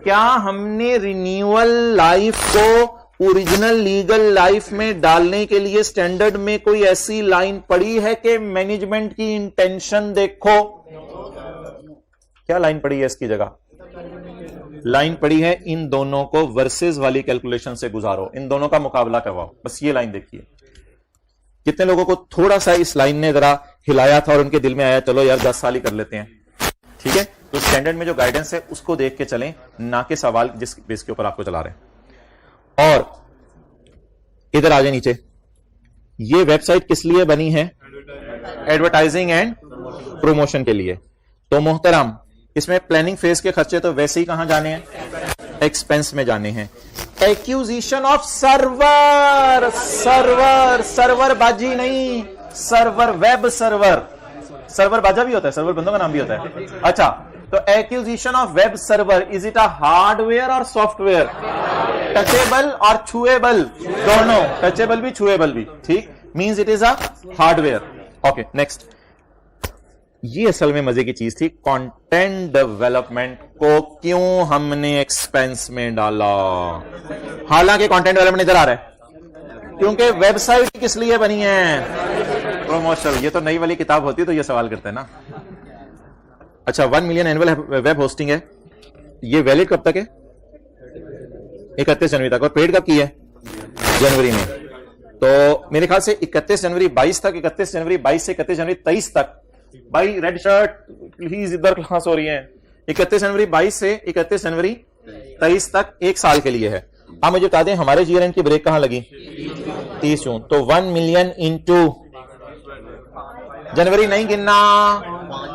क्या हमने रिन्यूअल लाइफ को ओरिजिनल लीगल लाइफ में डालने के लिए स्टैंडर्ड में कोई ऐसी लाइन पड़ी है कि मैनेजमेंट की इंटेंशन देखो? क्या लाइन पड़ी है इसकी जगह? लाइन पड़ी है इन दोनों को वर्सेस वाली कैलकुलेशन से गुजारो, इन दोनों का मुकाबला करवाओ। बस ये लाइन देखिए। कितने लोगों को थोड़ा सा इस लाइन ने जरा हिलाया था और उनके दिल में आया चलो यार 10 साल ही कर लेते हैं, ठीक है? तो स्टैंडर्ड में जो गाइडेंस है उसको देख के चलें, ना कि सवाल जिस बेस के ऊपर आपको चला रहे हैं। और इधर आ जाए नीचे, ये वेबसाइट किस लिए बनी है? एडवर्टाइजिंग एंड प्रमोशन के लिए। तो मोहतरम, इसमें प्लानिंग फेज के खर्चे तो वैसे ही कहां जाने हैं? एक्सपेंस में जाने हैं। एक्यूजिशन ऑफ सर्वर, सर्वर बाजी नहीं, सर्वर, वेब सर्वर। सर्वर बाजा भी होता है, सर्वर बंदों का नाम भी होता है। अच्छा, तो accusation of web server, is it a hardware और सॉफ्टवेयर? टचेबल और छुएबल दोनों, टचेबल भी छुएबल भी, ठीक? Means it is a hardware. Okay, next. ये असल में मजे की चीज थी, कंटेंट डेवलपमेंट को क्यों हमने एक्सपेंस में डाला? हालांकि कंटेंट डेवलपमेंट इधर आ रहा है क्योंकि वेबसाइट किस लिए बनी है? प्रमोशन। ये तो नई वाली किताब होती तो ये सवाल करते हैं ना। अच्छा, 1 मिलियन एनुअल वेब होस्टिंग है, ये वैलिड कब तक है? 31 जनवरी तक। और पेड कब की है? जनवरी में। तो मेरे ख्याल से 31 जनवरी 22 तक, 31 जनवरी 22 से 31 जनवरी 23 तक। भाई रेड शर्ट प्लीज, इधर क्लास हो रही है। 31 जनवरी 22 से 31 जनवरी 23 तक 1 साल के लिए है। आप मुझे बता दें हमारे जीआर एंड की ब्रेक कहां लगी? 30 जून। तो 1 मिलियन इंटू जनवरी नहीं गिनना,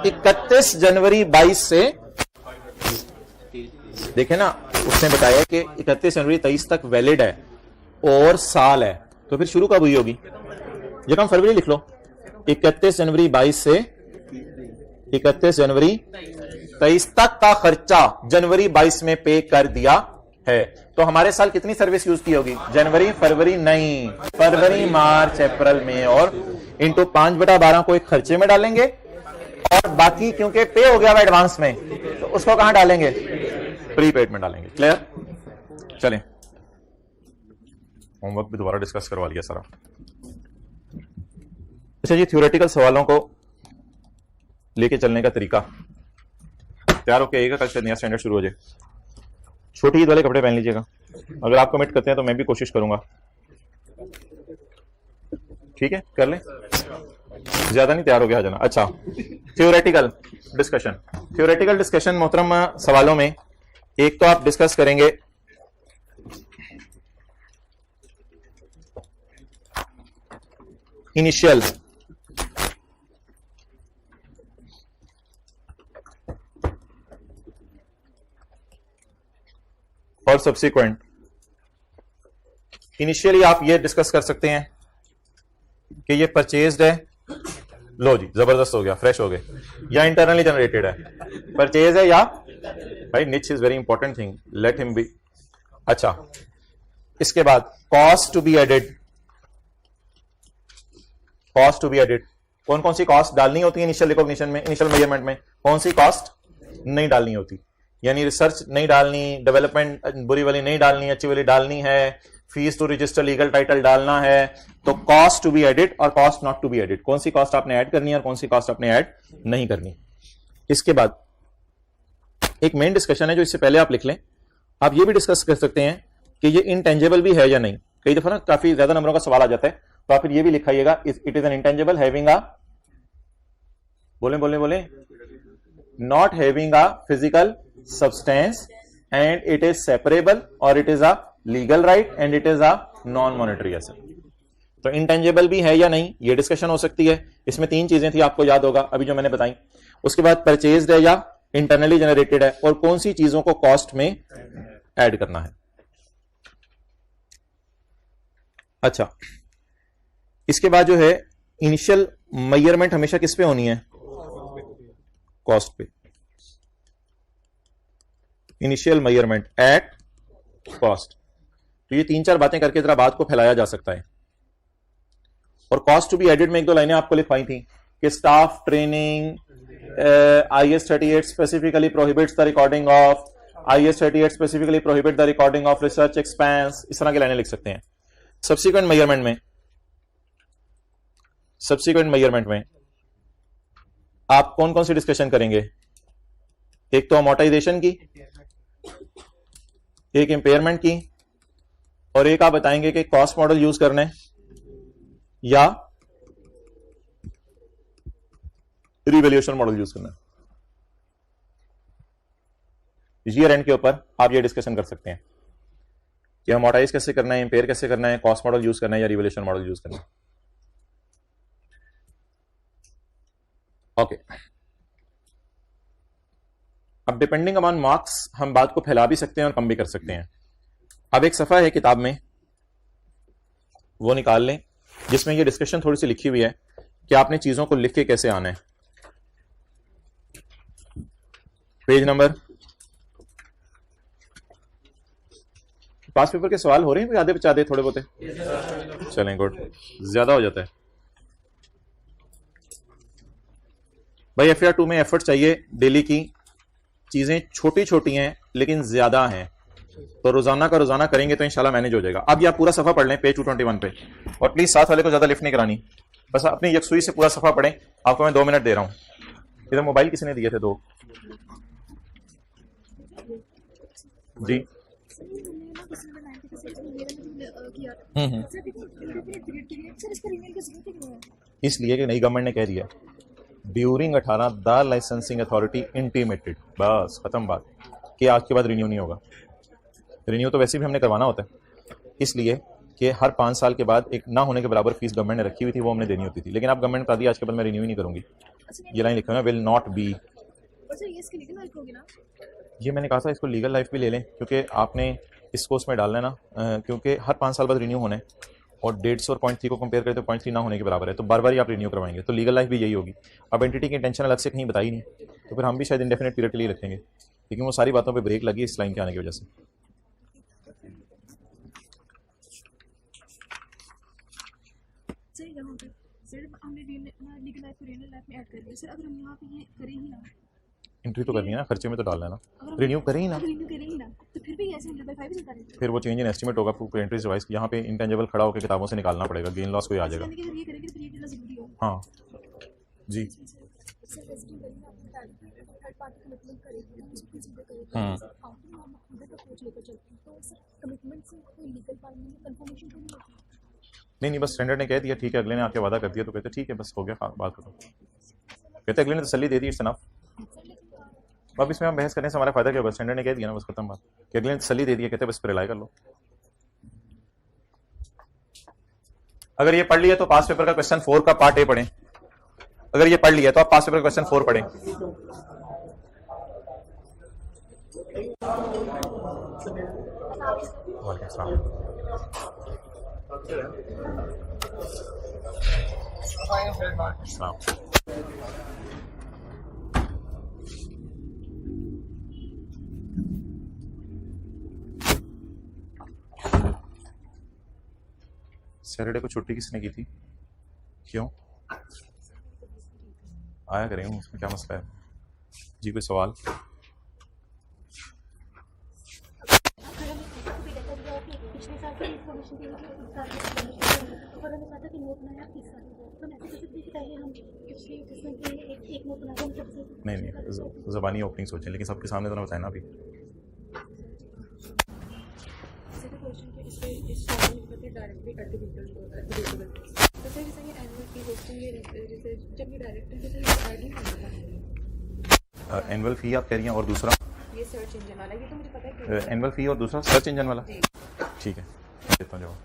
31 जनवरी 22 से, देखे ना, उसने बताया कि 31 जनवरी 23 तक वैलिड है और साल है, तो फिर शुरू कब हुई होगी? जब हम फरवरी लिख लो, 31 जनवरी 22 से 31 जनवरी 23 तक का खर्चा जनवरी 22 में पे कर दिया है। तो हमारे साल कितनी सर्विस यूज की होगी? जनवरी, फरवरी नहीं, फरवरी, मार्च, अप्रैल में, और इंटू 5/12 को एक खर्चे में डालेंगे, और बाकी क्योंकि पे हो गया एडवांस में, तो उसको कहां डालेंगे? प्रीपेड में डालेंगे। क्लियर? चलें, होमवर्क भी दोबारा डिस्कस करवा लिया सारा। अच्छा जी, थ्योरेटिकल सवालों को लेके चलने का तरीका तैयार होके आइएगा, कल से नया स्टैंडर्ड शुरू हो जाए। छोटी ईद वाले कपड़े पहन लीजिएगा, अगर आप कमिट करते हैं तो मैं भी कोशिश करूंगा, ठीक है? कर लें, ज्यादा नहीं, तैयार हो गया जाना। अच्छा, थ्योरेटिकल डिस्कशन। थ्योरेटिकल डिस्कशन मोहतरम, सवालों में एक तो आप डिस्कस करेंगे इनिशियल, और सब्सिक्वेंट। इनिशियली आप ये डिस्कस कर सकते हैं कि ये परचेज्ड है, लो जी जबरदस्त हो गया, फ्रेश हो गए, या इंटरनली जनरेटेड है। परचेज है या, भाई which is very important thing, let him be. अच्छा, इसके बाद cost to be added, cost to be added, कौन कौन सी कॉस्ट डालनी होती है इनिशियल रिकॉग्निशन में, इनिशियल मेजरमेंट में, कौन सी कॉस्ट नहीं डालनी होती, यानी रिसर्च नहीं डालनी, डेवलपमेंट बुरी वाली नहीं डालनी, अच्छी वाली डालनी है, fees to register legal title डालना है, तो कॉस्ट टू बी एडेड और cost not to be added, कौन सी कॉस्ट आपने ऐड करनी है और कौन सी कॉस्ट आपने ऐड नहीं करनी। इसके बाद एक मेन डिस्कशन है जो इससे पहले आप लिख लें, आप ये भी डिस्कस कर सकते हैं कि ये इंटेंजिबल भी है या नहीं। कई दफा ना काफी ज्यादा नंबरों का सवाल आ जाता है, तो आप फिर ये भी लिखाइएगा, it is an intangible having a, बोले बोले बोले, not having a physical substance and it is separable और it is a legal right and it is a non monetary asset. तो इंटेंजिबल भी है या नहीं ये डिस्कशन हो सकती है। इसमें तीन चीजें थी, आपको याद होगा अभी जो मैंने बताई। उसके बाद परचेज्ड है या इंटरनली जनरेटेड है, और कौन सी चीजों को कॉस्ट में ऐड करना है। अच्छा, इसके बाद जो है इनिशियल मेजरमेंट हमेशा किस पे होनी है, कॉस्ट पे। Initial measurement at cost. तो ये तीन चार बातें करके जरा बात को फैलाया जा सकता है। और कॉस्ट टू बी एडेड में एक दो लाइनें आपको लिखवाई थी कि staff training, IS 38 specifically prohibits the recording of, IS 38 specifically prohibit the recording of research expense, इस तरह की लाइनें लिख सकते हैं। सब्सिक्वेंट मेजरमेंट में, सब्सिक्वेंट मेजरमेंट में आप कौन कौन सी डिस्कशन करेंगे, एक तो अमोर्टाइजेशन की, एक इंपेयरमेंट की, और एक आप बताएंगे कि कॉस्ट मॉडल यूज करना है या रिवैल्यूएशन मॉडल यूज करना है। ईयर एंड के ऊपर आप ये डिस्कशन कर सकते हैं कि अमोर्टाइज कैसे करना है, इंपेयर कैसे करना है, कॉस्ट मॉडल यूज करना है या रिवैल्यूएशन मॉडल यूज करना है। ओके, अब डिपेंडिंग अपॉन मार्क्स हम बात को फैला भी सकते हैं और कम भी कर सकते हैं। अब एक सफा है किताब में, वो निकाल लें जिसमें ये डिस्कशन थोड़ी सी लिखी हुई है कि आपने चीजों को लिख के कैसे आना है। पेज नंबर, पास पेपर के सवाल हो रहे हैं कोई आधे बचा दे थोड़े बहुते, चलें गुड, ज्यादा हो जाता है भाई। FAR 2 में एफर्ट चाहिए डेली की, चीजें छोटी छोटी हैं लेकिन ज्यादा हैं, तो रोजाना का रोजाना करेंगे तो इंशाल्लाह मैनेज हो जाएगा। अब ये आप पूरा सफा पढ़ लें पेज 221 पे, और प्लीज साथ वाले को ज्यादा लिफ्ट नहीं करानी, बस अपनी यकसुई से पूरा सफा पढ़ें। आपको मैं 2 मिनट दे रहा हूं। इधर मोबाइल किसने दिए थे 2 जी। इसलिए कि नई गवर्नमेंट ने कह दिया during 18 the licensing authority intimated, बस खत्म बात, कि आज के बाद रिन्यू नहीं होगा। रिन्यू तो वैसे भी हमने करवाना होता है, इसलिए कि हर 5 साल के बाद एक ना होने के बराबर फीस गवर्नमेंट ने रखी हुई थी, वो हमने देनी होती थी, लेकिन अब गवर्नमेंट बता दी आज के बाद मैं रिन्यू ही नहीं करूंगी। ये लाइन लिखा है विल नॉट बी। ये मैंने कहा था इसको लीगल लाइफ भी ले लें, क्योंकि आपने इस कोर्स में डालना है ना, क्योंकि हर 5 साल बाद रिन्यू होना है, और 150 और 0.3 को कंपेयर करें तो 0.3 ना होने के बराबर है, तो बार बार ही आप रिन्यू करवाएंगे, तो लीगल लाइफ भी यही होगी। अब एंटिटी की इंटेंशन अलग से कहीं बताई नहीं, तो फिर हम भी शायद इंडेफिनेट पीरियड के लिए रखेंगे, लेकिन वो सारी बातों पर ब्रेक लगी इस लाइन के आने की वजह से। एंट्री तो करनी है ना, खर्चे में तो डालना है ना, रिन्यू करें ही ना, तो फिर भी ऐसे 100/5 ही बता फिर वो चेंज इन एस्टिमेट होगा, फिर एंट्री रिवाइज यहाँ पे इंटेंजिबल खड़ा होकर किताबों से निकालना पड़ेगा, गेन लॉस कोई आ जाएगा। हाँ जी, नहीं बस स्टैंडर्ड ने कह दिया ठीक है, अगले ने आके वादा कर दिया तो कहते ठीक है बस हो गया, बात करो, कहते अगले ने तसल्ली दे दी, इट्स इनफ। अब इसमें हम बहस करने से हमारा फायदा क्या होगा, स्टैंडर्ड ने कह दिया ना, बस खत्म बात, कि अगले ने तसल्ली दे दिया, कहते बस पर रिलाई कर लो। अगर ये पढ़ लिया तो पास पेपर का क्वेश्चन 4 का पार्ट ए पढ़ें, अगर ये पढ़ लिया तो आप पास पेपर का क्वेश्चन 4 पढ़ें। सैटरडे को छुट्टी किसने की थी? क्यों? आया करेंगे, उसमें क्या मसला है? जी कोई सवाल? पिछले साल की इन्फॉर्मेशन दी थी इस साल की और हमें कहा था कि नोट बनाया इस साल तो मैं ऐसे कैसे पहले हम पिछले जिसमें एक नोट बना के सबसे नहीं ज़बानी ओपनिंग सोचें, लेकिन सबके सामने तो ना बताए ना अभी। क्वेश्चन के इस डायरेक्टली एट्रीब्यूटेबल तो फिर जैसे ये एनुअल फी होस्टिंग ये जब ये डायरेक्टली तो ये ऐड नहीं होगा। एनुअल फी आप कह रही हैं और दूसरा ये सर्च इंजन वाला, ये तो मुझे पता है कि एनुअल फी और दूसरा सर्च इंजन वाला। ठीक है, देता हूँ जवाब।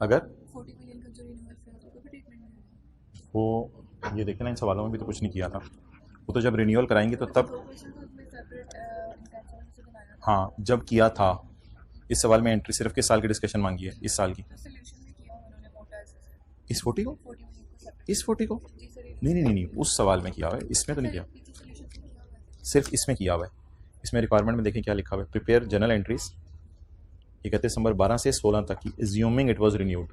अगर 40 मिलियन का जो रिन्यूअल फी है तो फिर एक महीने वो ये देखें ना, इन सवालों में भी तो कुछ नहीं किया था, वो तो जब रिन्यूअल कराएंगे तो तब, हाँ जब किया था। इस सवाल में एंट्री सिर्फ किस साल की डिस्कशन मांगी है? इस साल की। इस 40 को? इस 40 को? नहीं, उस सवाल में किया हुआ है, इसमें तो नहीं किया, सिर्फ इसमें किया हुआ है। इसमें रिक्वायरमेंट में देखें क्या लिखा हुआ है, प्रिपेयर जनरल एंट्रीज 31 दिसंबर 12 से 16 तक की, एज्यूमिंग इट वाज रिन्यूड।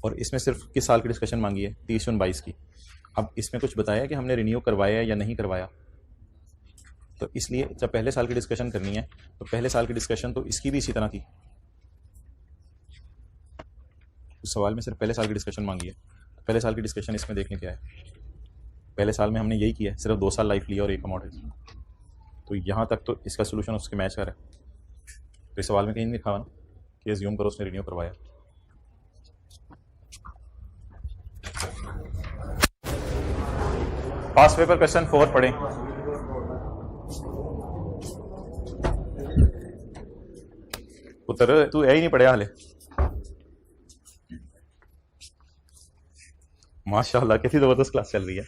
और इसमें सिर्फ किस साल की डिस्कशन मांगी है? 23-22 की। अब इसमें कुछ बताया कि हमने रिन्यू करवाया या नहीं करवाया, तो इसलिए जब पहले साल की डिस्कशन करनी है तो पहले साल की डिस्कशन तो इसकी भी इसी तरह की, उस सवाल में सिर्फ पहले साल की डिस्कशन मांगी है। तो पहले साल की डिस्कशन इसमें देखने क्या है, पहले साल में हमने यही किया है, सिर्फ 2 साल लाइफ लिया और एक अमाउंट है, तो यहाँ तक तो इसका सोल्यूशन उसके मैच कर है। तो इस सवाल में कहीं नहीं लिखा हुआ ना कि एज्यूम करो उसने रिन्यू करवाया। पास पेपर क्वेश्चन 4 पढ़ें। पुत्र तू यही नहीं पढ़े हाले? माशाल्लाह कितनी जबरदस्त क्लास चल रही है।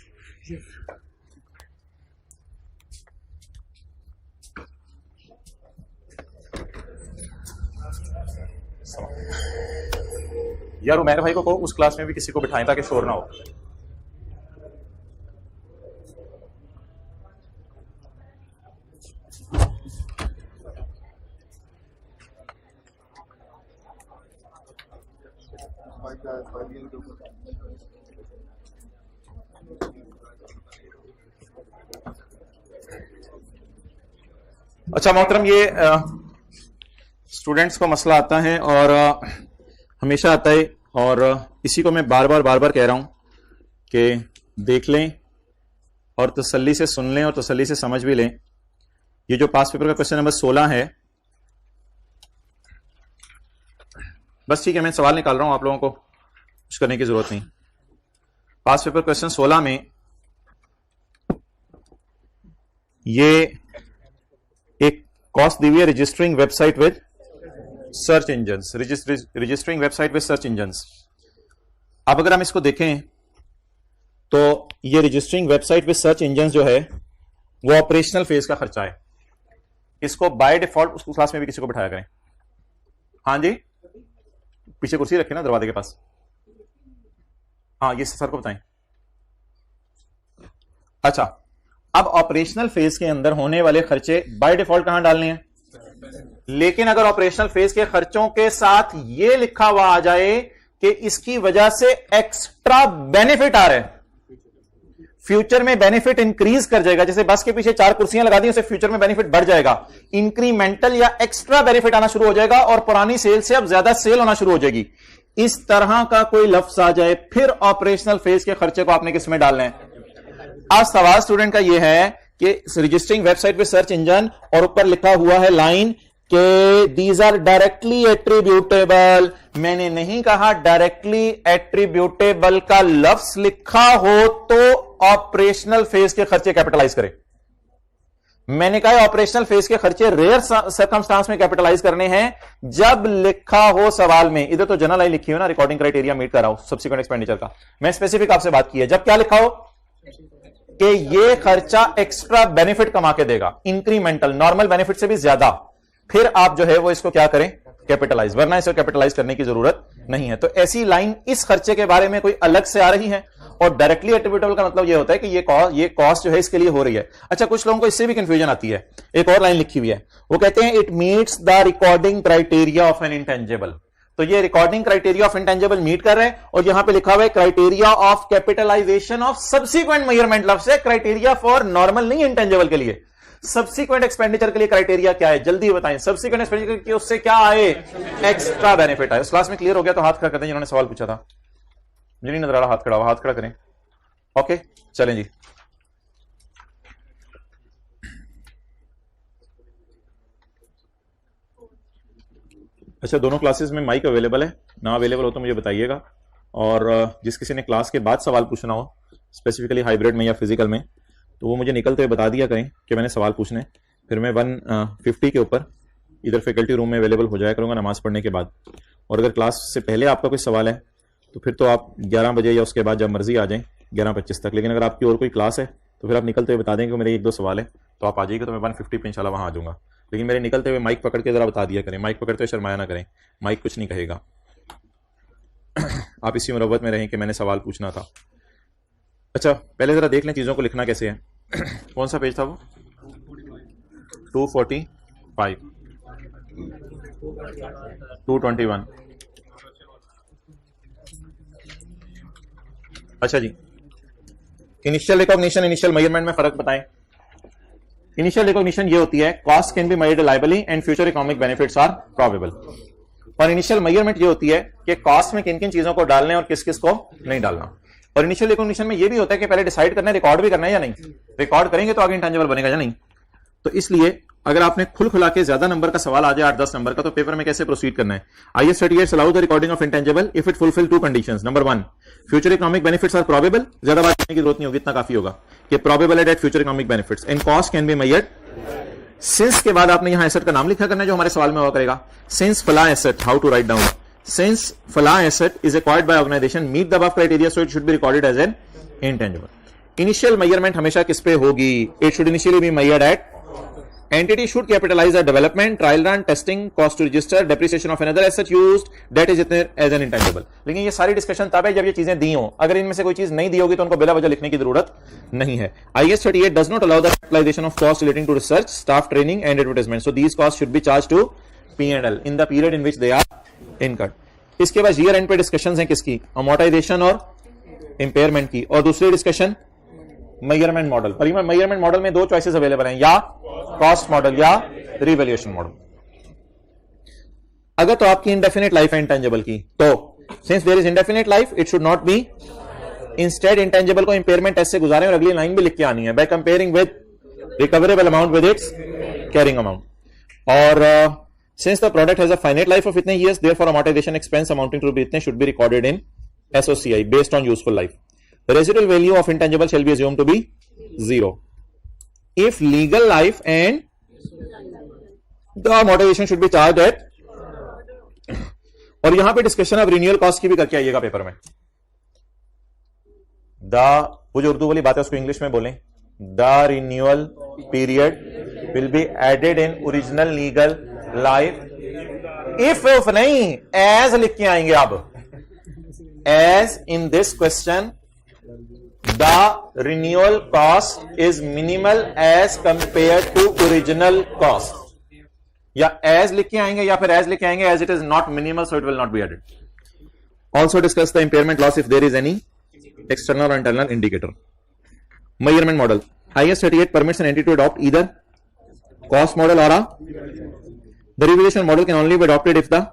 यार उमैर भाई को कहो उस क्लास में भी किसी को बिठाएं ताकि शोर ना हो। अच्छा मोहतरम, ये स्टूडेंट्स को मसला आता है और हमेशा आता है, और इसी को मैं बार बार कह रहा हूं कि देख लें और तसल्ली से सुन लें और तसल्ली से समझ भी लें। ये जो पास पेपर का क्वेश्चन नंबर 16 है, बस ठीक है, मैं सवाल निकाल रहा हूं, आप लोगों को कुछ करने की जरूरत नहीं। पास पेपर क्वेश्चन 16 में ये एक कॉस्ट दी हुई है, registering website with search engines, registering website with search engines. अब अगर हम इसको देखें तो ये registering website with search engines जो है वो ऑपरेशनल फेज का खर्चा है। इसको बाय डिफॉल्ट उस क्लास में भी किसी को बिठाया करें। हाँ जी, पीछे कुर्सी रखे ना दरवाजे के पास। हाँ ये सर को बताएं। अच्छा, अब ऑपरेशनल फेज के अंदर होने वाले खर्चे बाय डिफॉल्ट कहां डालने हैं? लेकिन अगर ऑपरेशनल फेज के खर्चों के साथ यह लिखा हुआ आ जाए कि इसकी वजह से एक्स्ट्रा बेनिफिट आ रहे हैं, फ्यूचर में बेनिफिट इंक्रीज कर जाएगा, जैसे बस के पीछे 4 कुर्सियां लगा दी, उसे फ्यूचर में बेनिफिट बढ़ जाएगा, इंक्रीमेंटल या एक्स्ट्रा बेनिफिट आना शुरू हो जाएगा और पुरानी सेल से अब ज्यादा सेल होना शुरू हो जाएगी, इस तरह का कोई लफ्ज आ जाए, फिर ऑपरेशनल फेज के खर्चे को आपने किसमें डालना है? आज सवाल स्टूडेंट का यह है कि रजिस्टरिंग वेबसाइट पे सर्च इंजन और ऊपर लिखा हुआ है लाइन के दीज आर डायरेक्टली एट्रीब्यूटेबल। मैंने नहीं कहा डायरेक्टली एट्रीब्यूटेबल का लफ्ज लिखा हो तो ऑपरेशनल फेज के खर्चे कैपिटलाइज करें। मैंने कहा ऑपरेशनल फेज के खर्चे रेयर सर्कमस्टांस में कैपिटलाइज करने हैं जब लिखा हो सवाल में। इधर तो जनरल लाइन लिखी हो ना, रिकॉर्डिंग क्राइटेरिया मीट कर रहा हूं सब्सिक्वेंट एक्सपेंडिचर का, मैं स्पेसिफिक आपसे बात की है। जब क्या लिखा हो कि ये खर्चा एक्स्ट्रा बेनिफिट कमा के देगा, इंक्रीमेंटल, नॉर्मल बेनिफिट से भी ज्यादा, फिर आप जो है वो इसको क्या करें? कैपिटलाइज, वरना इसे कैपिटलाइज करने की जरूरत नहीं है। तो ऐसी लाइन इस खर्चे के बारे में कोई अलग से आ रही है और डायरेक्टली एट्रीब्यूटेबल का मतलब ये होता है कि ये कॉस्ट जो है इसके लिए हो रही है। अच्छा, कुछ लोगों को इससे भी कंफ्यूजन आती है। एक और लाइन लिखी हुई है, वो कहते हैं it meets the recording criteria of an intangible. तो ये recording criteria of intangible meet कर रहे हैं, और यहां पे लिखा हुआ है criteria of capitalization of subsequent measurement. लफ्ज है क्राइटेरिया फॉर नॉर्मल नहीं इंटेंजिबल के लिए, सब्सिक्वेंट एक्सपेंडिचर के लिए क्राइटेरिया क्या है, जल्दी बताएं। सब्सिक्वेंट एक्सपेंडिचर की उससे क्या आए, एक्स्ट्रा बेनिफिट आए। इस क्लास में क्लियर हो गया तो हाथ खड़ा कर दें जिन्होंने सवाल पूछा था। मुझे नहीं नजर आ रहा हाथ खड़ा हुआ, हाथ खड़ा करें। ओके चलें जी। अच्छा, दोनों क्लासेस में माइक अवेलेबल है ना? अवेलेबल हो तो मुझे बताइएगा। और जिस किसी ने क्लास के बाद सवाल पूछना हो, स्पेसिफिकली हाइब्रिड में या फिजिकल में, तो वो मुझे निकलते हुए बता दिया करें कि मैंने सवाल पूछने, फिर मैं 150 के ऊपर इधर फैकल्टी रूम में अवेलेबल हो जाया करूंगा नमाज पढ़ने के बाद। और अगर क्लास से पहले आपका कोई सवाल है तो फिर तो आप 11 बजे या उसके बाद जब मर्जी आ जाएं 11:25 तक। लेकिन अगर आपकी और कोई क्लास है तो फिर आप निकलते हुए बता दें कि मेरे 1-2 सवाल है, तो आप आ जाइएगा, तो मैं 150 पे इंशाल्लाह वहां आ जाऊंगा। लेकिन मेरे निकलते हुए माइक पकड़ के जरा बता दिया करें, माइक पकड़ते हुए शर्माया ना करें, माइक कुछ नहीं कहेगा। आप इसी मुरव्वत में रहें कि मैंने सवाल पूछना था। अच्छा, पहले जरा देख लें चीजों को लिखना कैसे है। कौन सा पेज था वो? 245, 221। अच्छा जी, इनिशियल रिकॉग्निशन इनिशियल मेजरमेंट में फर्क बताएं। इनिशियल रिकॉग्निशन ये होती है cost can be measured reliably and future economic benefits are probable. और इनिशियल मेजरमेंट ये होती है कि कॉस्ट में किन किन चीजों को डालने और किस किस को नहीं डालना। और इनिशियल रिकॉग्निशन में ये भी होता है कि पहले डिसाइड करना है रिकॉर्ड भी करना है या नहीं, रिकॉर्ड करेंगे तो आगे इंटेंजिबल बनेगा या नहीं। तो इसलिए अगर आपने खुल खुला के ज्यादा नंबर का सवाल आ जाए 8-10 नंबर का, तो पेपर में कैसे प्रोसीड करना है। IAS 38 allow the recording of intangible if it fulfil 2 conditions. Number 1, future economic benefits are probable. ज्यादा बात करने की जरूरत नहीं होगी, इतना काफी होगा कि प्रोबेबल है that future economic benefits and cost can be measured. Since के बाद आपने यहां एसेट का नाम लिखा करना है जो हमारे सवाल में हुआ करेगा। सिंस फला asset, how to write down, since फला asset is acquired by organisation meet the above criteria so it should be recorded as an intangible. Initial measurement हमेशा किस पे होगी? It should initially be measured at entity should capitalize the development, trial run, testing, cost to register, depreciation of another asset used that is as an intangible। लेकिन ये सारी डिस्कशन तब है जब ये चीजें दी हो। अगर इनमें से कोई चीज नहीं दी होगी तो उनको बिला वजह लिखने की जरूरत नहीं है। IAS 38 does not allow the capitalization of costs relating to research, staff training and advertisement, so these costs should be charged to P&L in the period in which they are incurred। इसके बाद ईयर एंड पे डिस्कशन है किसकी? अमोर्टाइजेशन और इंपेयरमेंट की। और दूसरी discussion measurement model. Measurement model में 2 चॉइसेस अवेलेबल हैं, या कॉस्ट मॉडल या रिवैल्यूएशन मॉडल। अगर तो आपकी इंडेफिनिट लाइफ है इंटेंजिबल की, तो since there is indefinite life it should not be. Instead intangible को इंपेयरमेंट टेस्ट से गुजारें और अगली लाइन भी लिख के आनी है, by comparing with recoverable amount with its carrying amount. और since the product has a finite life of इतने years therefore amortisation expense amounting to इतने should be recorded in SOCI based on useful life. The residual value of intangible shall be assumed to be 0 if legal life and the amortization should be charged at। और यहां पे डिस्कशन अब रिन्यूअल कॉस्ट की भी करके आइएगा पेपर में। वो जो उर्दू वाली बात है उसको इंग्लिश में बोलें। The renewal period will be added in original legal life if नहीं, एज लिख के आएंगे अब। As in this question the renewal cost is minimal as compared to original cost। या as लिख के आएंगे या फिर as लिख के आएंगे as it is not minimal so it will not be added। Also discuss the impairment loss if there is any external or internal indicator। Measurement model IAS 38 permits an entity to adopt either cost model or a the revaluation model can only be adopted if the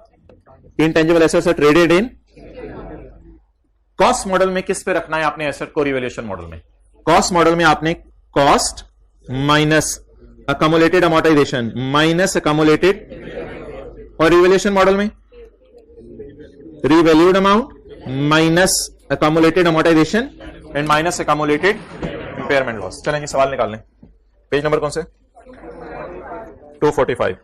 intangible assets are traded in। Cost model में किस पे रखना है आपने एसेट को? रिवैल्यूएशन मॉडल में। कॉस्ट मॉडल में आपने cost minus accumulated amortisation minus accumulated, और रिवैल्यूएशन मॉडल में revalued amount minus accumulated amortisation and minus accumulated impairment loss. चलेंगे सवाल निकाल लें। पेज नंबर कौन से? 245।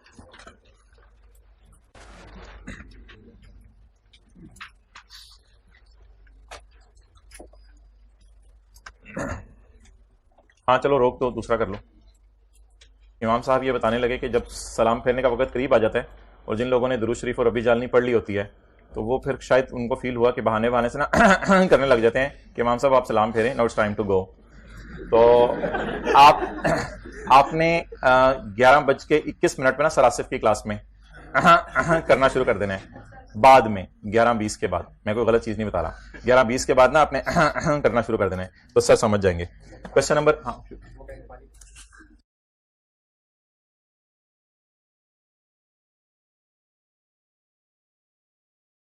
हाँ चलो रोक दो, दूसरा कर लो। इमाम साहब ये बताने लगे कि जब सलाम फेरने का वक्त करीब आ जाता है और जिन लोगों ने दुरूद शरीफ और रबी जालनी पढ़ ली होती है तो वो फिर शायद उनको फील हुआ कि बहाने बहाने से ना करने लग जाते हैं कि इमाम साहब आप सलाम फेरें, now it's time to go. तो आपने 11:21 पे ना सरासिफ की क्लास में करना शुरू कर देना है। बाद में 11:20 के बाद, मैं कोई गलत चीज नहीं बता रहा, 11:20 के बाद ना आपने करना शुरू कर देना है, तो सर समझ जाएंगे। क्वेश्चन नंबर, हाँ